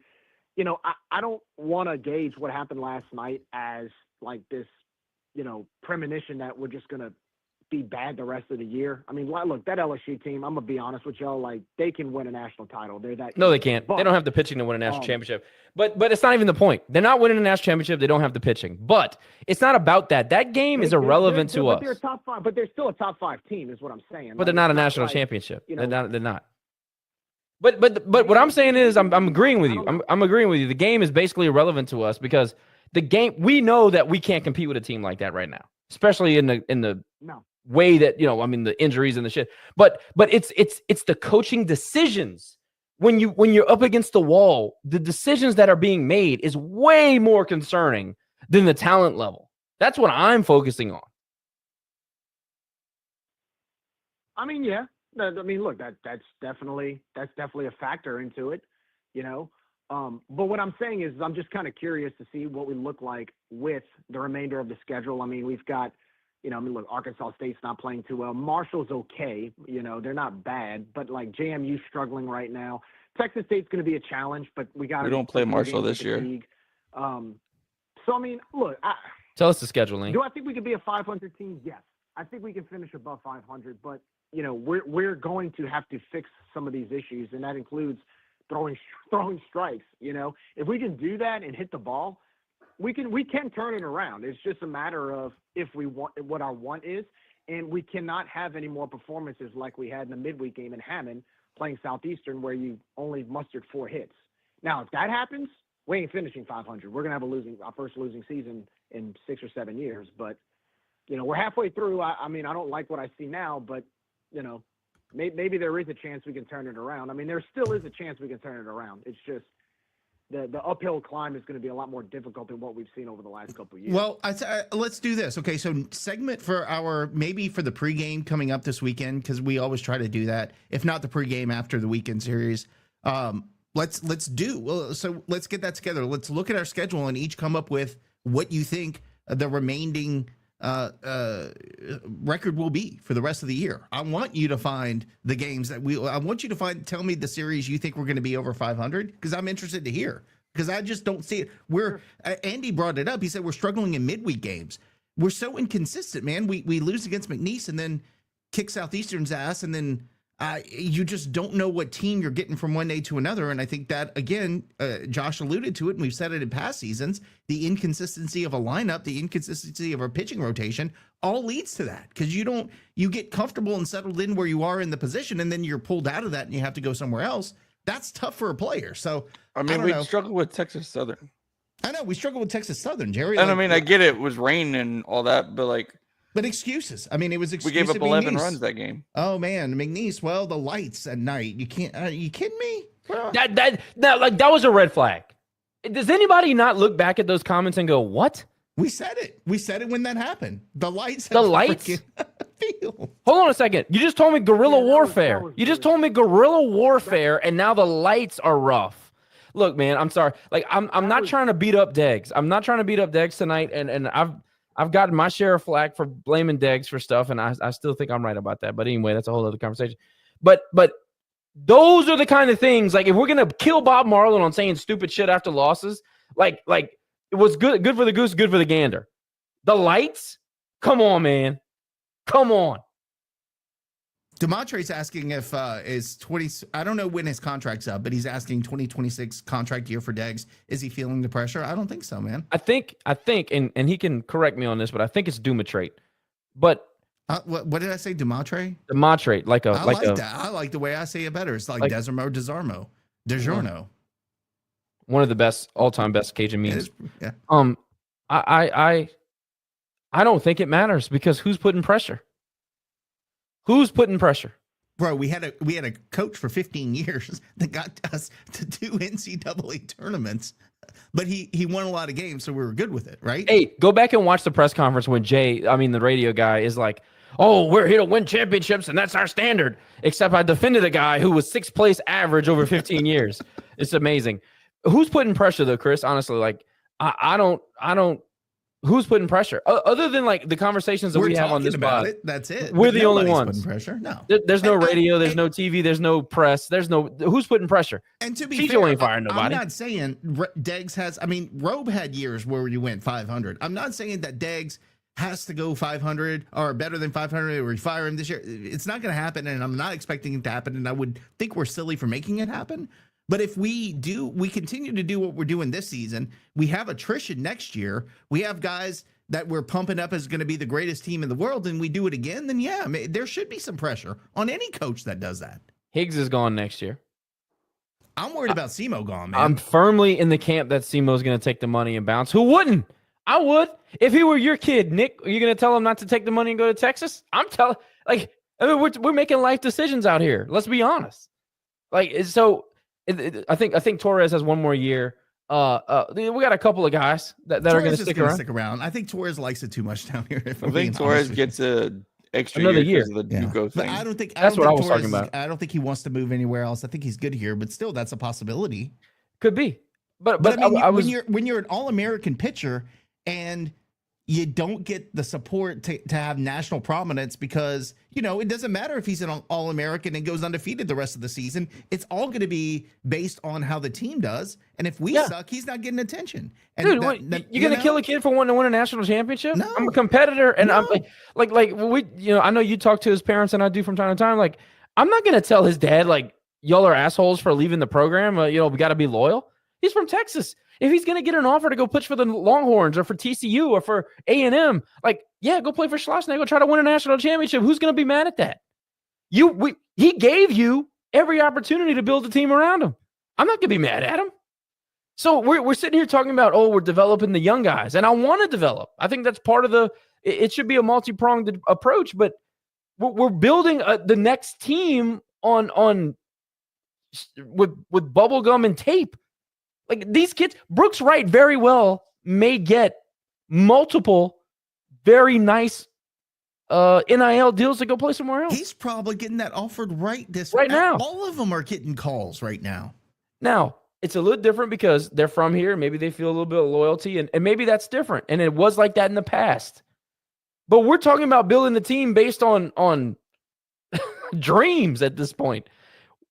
I don't want to gauge what happened last night as like this, premonition that we're just gonna be bad the rest of the year. I mean, look, that LSU team, I'm gonna be honest with y'all, like they can win a national title. They're that. No, they can't. But, they don't have the pitching to win a national championship. But it's not even the point. They're not winning a national championship. They don't have the pitching. But it's not about that. That game is irrelevant to us. They're a top 5. But they're still a top 5 team, is what I'm saying. But they're not a national championship. They're not. But what I'm saying is I'm agreeing with you. I'm agreeing with you. The game is basically irrelevant to us because the game, we know that we can't compete with a team like that right now, especially in the way that the injuries and the shit. But it's the coaching decisions. When you're up against the wall, the decisions that are being made is way more concerning than the talent level. That's what I'm focusing on. I mean, yeah. I mean, look, that's definitely a factor into it, But what I'm saying is I'm just kind of curious to see what we look like with the remainder of the schedule. I mean, we've got, look, Arkansas State's not playing too well. Marshall's okay. They're not bad, but like JMU's struggling right now. Texas State's going to be a challenge, but we don't play Marshall this year. So, I mean, look. Tell us the scheduling. Do I think we could be a 500 team? Yes. I think we can finish above 500, but, we're going to have to fix some of these issues, and that includes throwing strikes. If we can do that and hit the ball, we can turn it around. It's just a matter of if we want what our want is, and we cannot have any more performances like we had in the midweek game in Hammond playing Southeastern where you only mustered 4 hits. Now, if that happens, we ain't finishing 500. We're gonna have our first losing season in 6 or 7 years. But we're halfway through. I mean, I don't like what I see now, but maybe there is a chance we can turn it around. I mean, there still is a chance we can turn it around. It's just the uphill climb is going to be a lot more difficult than what we've seen over the last couple of years. Well, let's do this. Okay, so segment for the pregame coming up this weekend, because we always try to do that. If not the pregame after the weekend series, let's get that together. Let's look at our schedule and each come up with what you think the remaining record will be for the rest of the year. I want you to find the games tell me the series you think we're going to be over 500, because I'm interested to hear, because I just don't see it. Andy brought it up. He said we're struggling in midweek games. We're so inconsistent, man. We lose against McNeese and then kick Southeastern's ass, and then you just don't know what team you're getting from one day to another. And I think that, again, Josh alluded to it, and we've said it in past seasons, the inconsistency of a lineup, the inconsistency of a pitching rotation all leads to that, because you get comfortable and settled in where you are in the position, and then you're pulled out of that and you have to go somewhere else. That's tough for a player. So, I mean, we struggle with Texas Southern. I know we struggle with Texas Southern, Jerry. And I mean, I get it was rain and all that, but excuses. I mean, it was excuses. We gave up 11 runs that game. Oh man, McNeese. Well, the lights at night. You can't. Are you kidding me? That was a red flag. Does anybody not look back at those comments and go, "What?" We said it. We said it when that happened. The lights. The lights. Field. Hold on a second. You just told me guerrilla warfare. You just told me guerrilla warfare, and now the lights are rough. Look, man, I'm sorry. Like, I'm not trying to beat up Deggs. I'm not trying to beat up Deggs tonight, and I've gotten my share of flack for blaming Deggs for stuff, and I still think I'm right about that. But anyway, that's a whole other conversation. But those are the kind of things, like, if we're gonna kill Bob Marlin on saying stupid shit after losses, like it was good for the goose, good for the gander. The lights? Come on, man. Come on. Demontre's asking if is 20. I don't know when his contract's up, but he's asking 2026 contract year for Deggs. Is he feeling the pressure? I don't think so, man. I think, and he can correct me on this, but I think it's Dumatrate. But what did I say? Demontre? Demontrate, I like that. I like the way I say it better. It's like Desarmo, DiGiorno. One of the best, all-time best Cajun memes. Yeah. I don't think it matters, because who's putting pressure? Who's putting pressure? Bro, we had a coach for 15 years that got us to 2 NCAA tournaments, but he won a lot of games, so we were good with it, right? Hey, go back and watch the press conference when the radio guy, is like, "Oh, we're here to win championships, and that's our standard." Except I defended a guy who was 6th place average over 15 years. It's amazing. Who's putting pressure though, Chris? Honestly, like I don't. Who's putting pressure other than like the conversations that we have on this pod? That's it. We're the only ones. Putting pressure. No, there's no radio, there's no TV, there's no press, there's no. Who's putting pressure? And to be CJ fair, ain't firing nobody. I'm not saying Deggs has. I mean, Robe had years where you went 500. I'm not saying that Deggs has to go 500 or better than 500 or we fire him this year. It's not going to happen, and I'm not expecting it to happen. And I would think we're silly for making it happen. But if we continue to do what we're doing this season, we have attrition next year. We have guys that we're pumping up as going to be the greatest team in the world, and we do it again, then yeah, there should be some pressure on any coach that does that. Higgs is gone next year. I'm worried about Simo gone, man. I'm firmly in the camp that Simo's going to take the money and bounce. Who wouldn't? I would. If he were your kid, Nick, are you going to tell him not to take the money and go to Texas? I'm telling, we're making life decisions out here. Let's be honest. I think Torres has one more year. We got a couple of guys that are going to stick around. I think Torres likes it too much down here. I think Torres gets an extra another year year. because of the Duco thing. But I don't think that's what I was talking about. I don't think he wants to move anywhere else. I think he's good here, but still, that's a possibility. Could be. But I mean, when you're an All-American pitcher and you don't get the support to have national prominence, because, it doesn't matter if he's an All-American and goes undefeated the rest of the season. It's all going to be based on how the team does. And if we suck, he's not getting attention. And dude, you're going to kill a kid for wanting to win a national championship? No. I'm a competitor. And I'm I know you talk to his parents, and I do from time to time. Like, I'm not going to tell his dad, like, y'all are assholes for leaving the program. We got to be loyal. He's from Texas. If he's going to get an offer to go pitch for the Longhorns or for TCU or for A&M, go play for Schlossnagle, try to win a national championship. Who's going to be mad at that? He gave you every opportunity to build a team around him. I'm not going to be mad at him. So we're sitting here talking about, we're developing the young guys, and I want to develop. I think that's part of it should be a multi-pronged approach, but we're building the next team with bubble gum and tape. Like, these kids, Brooks Wright very well may get multiple very nice NIL deals to go play somewhere else. He's probably getting that offered right now. All of them are getting calls right now. Now, it's a little different because they're from here. Maybe they feel a little bit of loyalty, and maybe that's different. And it was like that in the past. But we're talking about building the team based on dreams at this point.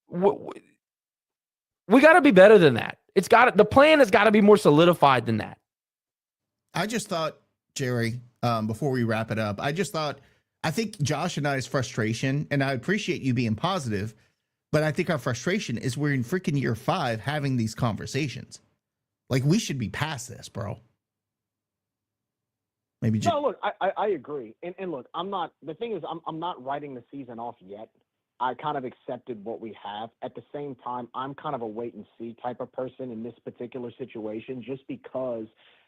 We got to be better than that. The plan has got to be more solidified than that. I just thought, Jerry, before we wrap it up, I think Josh and I's frustration, and I appreciate you being positive, but I think our frustration is we're in freaking year 5 having these conversations. Like, we should be past this, bro. Maybe. No, look, I agree. And look, the thing is, I'm not writing the season off yet. I kind of accepted what we have. At the same time, I'm kind of a wait and see type of person in this particular situation, just because,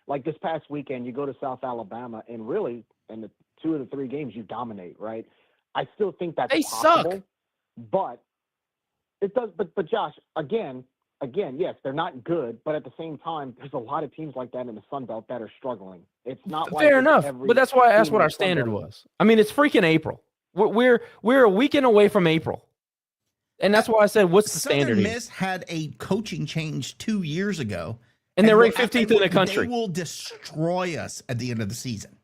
like this past weekend, you go to South Alabama and really in the 2 of the 3 games you dominate, right? I still think that's possible, suck. but it does. But Josh, again, yes, they're not good, but at the same time, there's a lot of teams like that in the Sun Belt that are struggling. It's not like fair enough, but that's why I asked what our standard was. I mean, it's freaking April. We're a weekend away from April, and that's why I said, "What's the standard?" Southern Miss had a coaching change 2 years ago, and they're ranked 15th in the country. They will destroy us at the end of the season.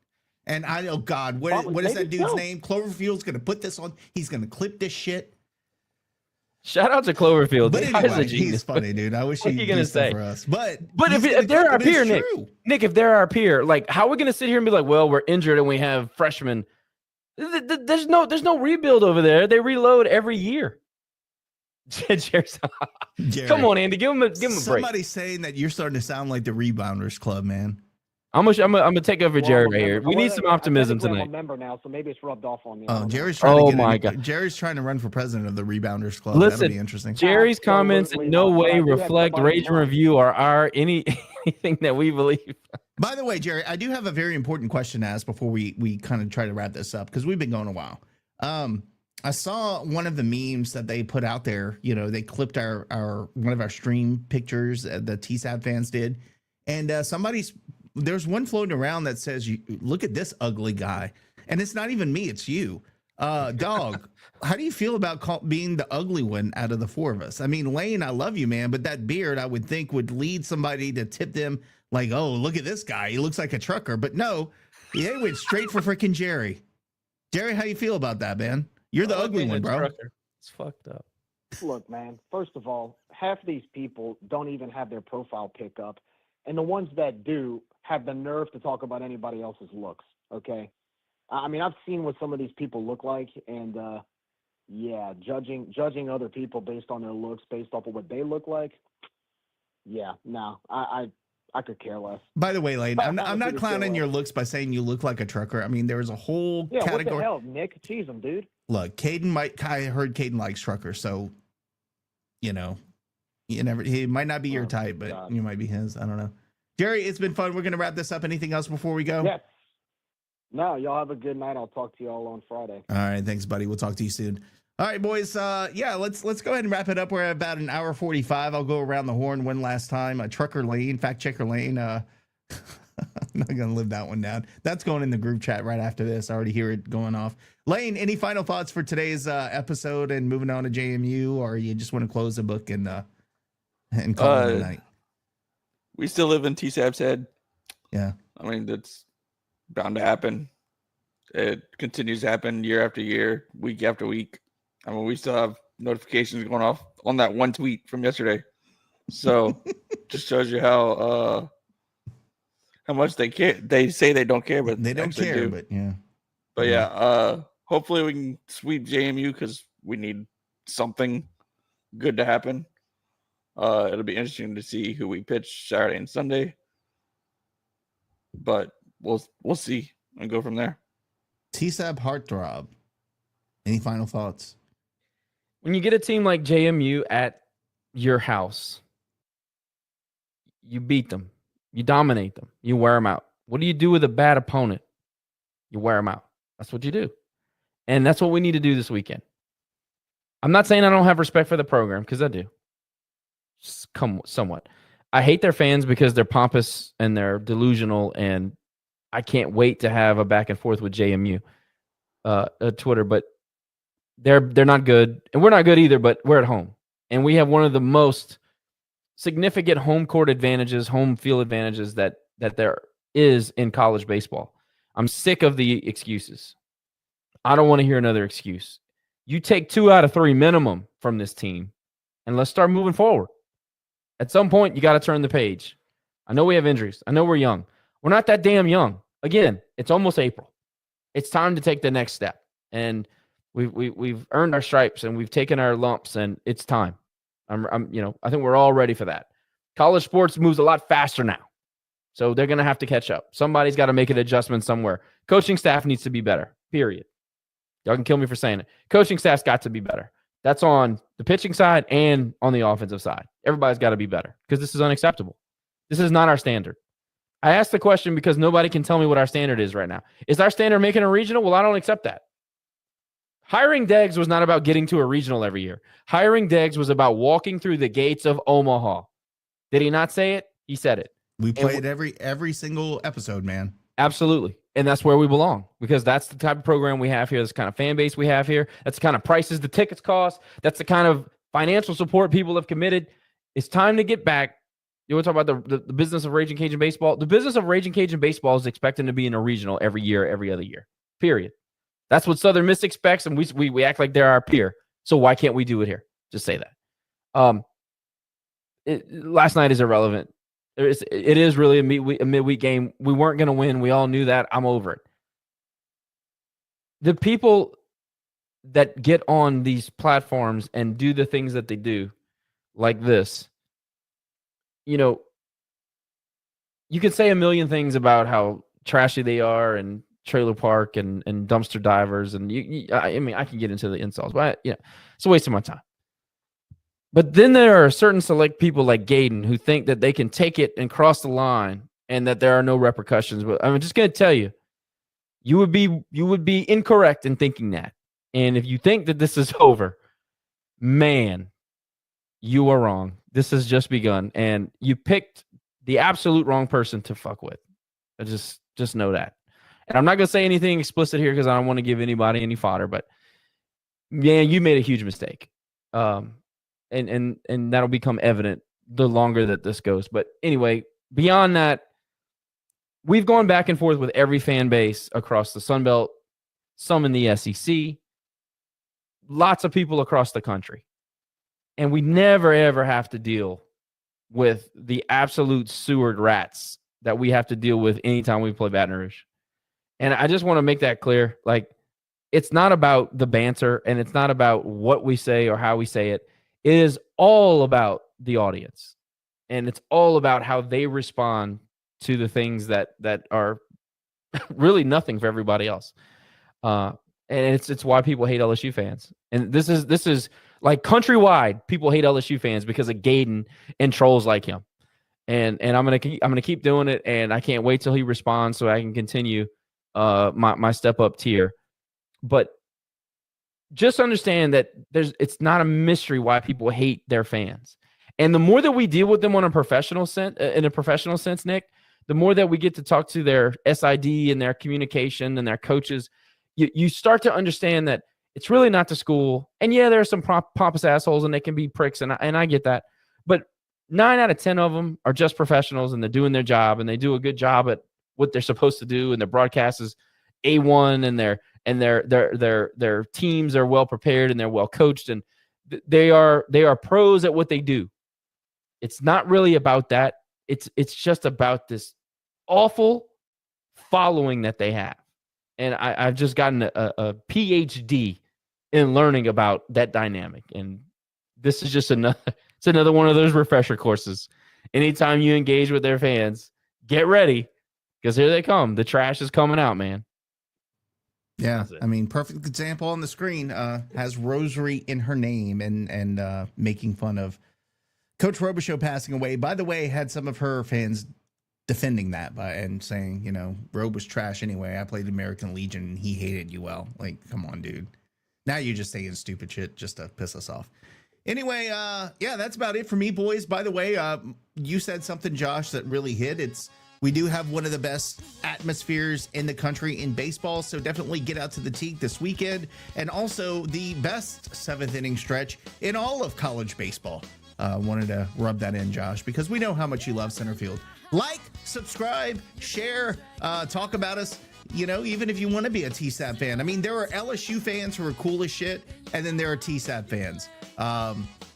And oh God, what is that dude's name? Cloverfield's going to put this on. He's going to clip this shit. Shout out to Cloverfield. But anyway, he's funny, dude. I wish he'd do stuff for us. But if they're our peer, Nick, if they're our peer, like, how are we going to sit here and be like, well, we're injured and we have freshmen? There's no rebuild over there. They reload every year. Jerry, come on, Andy, give him a break. Somebody's saying that you're starting to sound like the Rebounders Club, man. I'm gonna take over Jerry right here. We need some optimism tonight. I'm a member now, so maybe it's rubbed off on me. Oh, Jerry's trying Jerry's trying to run for president of the Rebounders Club. Listen, that'll be interesting. Jerry's comments in no way reflect Rage and Review or anything that we believe. By the way, Jerry, I do have a very important question to ask before we kind of try to wrap this up, because we've been going a while. I saw one of the memes that they put out there. You know, they clipped our one of our stream pictures the TSAB fans did, and there's one floating around that says, "Look at this ugly guy," and it's not even me, it's you, dog. How do you feel about being the ugly one out of the 4 of us? I mean, Lane, I love you, man, but that beard, I would think, would lead somebody to tip them like, "Oh, look at this guy, he looks like a trucker." But no, they went straight for freaking Jerry. Jerry, how you feel about that, man? You're the ugly one, bro. It's fucked up. Look, man, first of all, half of these people don't even have their profile pick up, and the ones that do have the nerve to talk about anybody else's looks, okay? I mean, I've seen what some of these people look like, and yeah, judging other people based on their looks, based off of what they look like, yeah, no, I could care less. By the way, Lane, I'm not clowning your looks by saying you look like a trucker. I mean, there's a whole category. What the hell, Nick? Tease him, dude. Look, I heard Caden likes truckers, so, you know, he might not be your type, but you might be his. I don't know. Jerry, it's been fun. We're going to wrap this up. Anything else before we go? Yes. No, y'all have a good night. I'll talk to you all on Friday. All right. Thanks, buddy. We'll talk to you soon. All right, boys. Yeah, let's go ahead and wrap it up. We're at about an hour 45. I'll go around the horn one last time. Trucker Lane, Fact Checker Lane. I'm not going to live that one down. That's going in the group chat right after this. I already hear it going off. Lane, any final thoughts for today's episode and moving on to JMU, or you just want to close the book and call it a night? We still live in TSAB's head. Yeah. I mean, that's bound to happen. It continues to happen year after year, week after week. I mean, we still have notifications going off on that one tweet from yesterday. So just shows you how much they care. They say they don't care, but they don't care. But yeah. But yeah, hopefully we can sweep JMU because we need something good to happen. It'll be interesting to see who we pitch Saturday and Sunday. But we'll see and go from there. TSAB Heartthrob. Any final thoughts? When you get a team like JMU at your house, you beat them. You dominate them. You wear them out. What do you do with a bad opponent? You wear them out. That's what you do. And that's what we need to do this weekend. I'm not saying I don't have respect for the program, because I do. Somewhat. I hate their fans because they're pompous and they're delusional, and I can't wait to have a back and forth with JMU Twitter, but they're not good, and we're not good either, but we're at home. And we have one of the most significant home court advantages, home field advantages that there is in college baseball. I'm sick of the excuses. I don't want to hear another excuse. You take 2 out of 3 minimum from this team, and let's start moving forward. At some point, you got to turn the page. I know we have injuries. I know we're young. We're not that damn young. Again, it's almost April. It's time to take the next step. and we've earned our stripes and we've taken our lumps, and it's time. I think we're all ready for that. College sports moves a lot faster now, so they're going to have to catch up. Somebody's got to make an adjustment somewhere. Coaching staff needs to be better, period. Y'all can kill me for saying it. Coaching staff's got to be better. That's on the pitching side and on the offensive side. Everybody's got to be better because this is unacceptable. This is not our standard. I asked the question because nobody can tell me what our standard is right now. Is our standard making a regional? Well, I don't accept that. Hiring Deggs was not about getting to a regional every year. Hiring Deggs was about walking through the gates of Omaha. Did he not say it? He said it. We play it every single episode, man. Absolutely. And that's where we belong, because that's the type of program we have here. That's the kind of fan base we have here. That's the kind of prices the tickets cost. That's the kind of financial support people have committed. It's time to get back. You want to talk about the business of Raging Cajun baseball? The business of Raging Cajun baseball is expecting to be in a regional every year, every other year, period. That's what Southern Miss expects, and we act like they're our peer. So why can't we do it here? Just say that. Last night is irrelevant. It is really a midweek game. We weren't going to win. We all knew that. I'm over it. The people that get on these platforms and do the things that they do, like this, you can say a million things about how trashy they are and trailer park and dumpster divers. And I can get into the insults, but it's a waste of my time. But then there are certain select people like Gaden who think that they can take it and cross the line and that there are no repercussions. But I'm just going to tell you, you would be incorrect in thinking that. And if you think that this is over, man, you are wrong. This has just begun, and you picked the absolute wrong person to fuck with. I just know that. And I'm not going to say anything explicit here because I don't want to give anybody any fodder, but man, you made a huge mistake. And that'll become evident the longer that this goes. But anyway, beyond that, we've gone back and forth with every fan base across the Sun Belt, some in the SEC, lots of people across the country. And we never, ever have to deal with the absolute Seward rats that we have to deal with anytime we play Baton Rouge. And I just want to make that clear. Like, it's not about the banter, and it's not about what we say or how we say it. It is all about the audience, and it's all about how they respond to the things that are really nothing for everybody else. And it's why people hate LSU fans. And this is like countrywide. People hate LSU fans because of Gaden and trolls like him. And I'm gonna keep doing it, and I can't wait till he responds so I can continue my step up tier. But just understand that it's not a mystery why people hate their fans. And the more that we deal with them on a professional sense, Nick, the more that we get to talk to their SID and their communication and their coaches, you start to understand that it's really not the school. And yeah, there are some pompous assholes and they can be pricks, and I get that. But 9 out of 10 of them are just professionals, and they're doing their job, and they do a good job at what they're supposed to do, and their broadcast is A1, and their teams are well prepared and they're well coached, and they are pros at what they do. It's not really about that. It's just about this awful following that they have. And I've just gotten a PhD in learning about that dynamic. And this is just another one of those refresher courses. Anytime you engage with their fans, get ready, because here they come. The trash is coming out, man. Yeah, I mean, perfect example on the screen. Has Rosary in her name and making fun of Coach Robichaux passing away. By the way, had some of her fans defending that and saying, Robe was trash anyway. I played American Legion and he hated you. Well, like, come on, dude. Now you're just saying stupid shit just to piss us off. Anyway, yeah, that's about it for me, boys. By the way, you said something, Josh, that really hit. We do have one of the best atmospheres in the country in baseball, so definitely get out to the Teak this weekend. And also the best 7th inning stretch in all of college baseball. Wanted to rub that in, Josh, because we know how much you love center field. Like, subscribe, share, talk about us, even if you want to be a TSAB fan. I mean, there are LSU fans who are cool as shit, and then there are TSAB fans.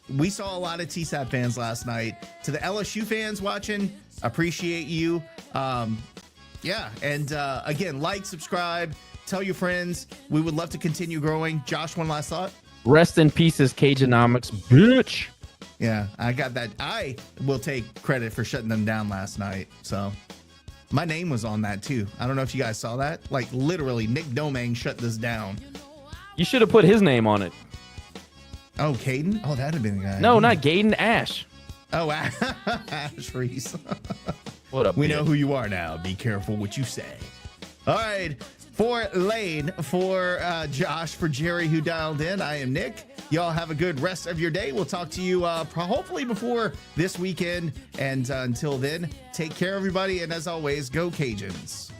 We saw a lot of TSAB fans last night. To the LSU fans watching, appreciate you. Yeah, and again, like, subscribe, Tell your friends. We would love to continue growing. Josh, one last thought. Rest in pieces, Cajunomics, bitch. Yeah, I got that. I will take credit for shutting them down last night. So my name was on that too. I don't know if you guys saw that. Like literally, Nick Domingue shut this down. You should have put his name on it. Oh, Caden? Oh, that'd have been the guy. No, not Gaden, Ash. Oh, Ash Reese. What up? We know who you are now. Be careful what you say. All right. For Lane, for Josh, for Jerry who dialed in, I am Nick. Y'all have a good rest of your day. We'll talk to you hopefully before this weekend. And until then, take care, everybody. And as always, go Cajuns.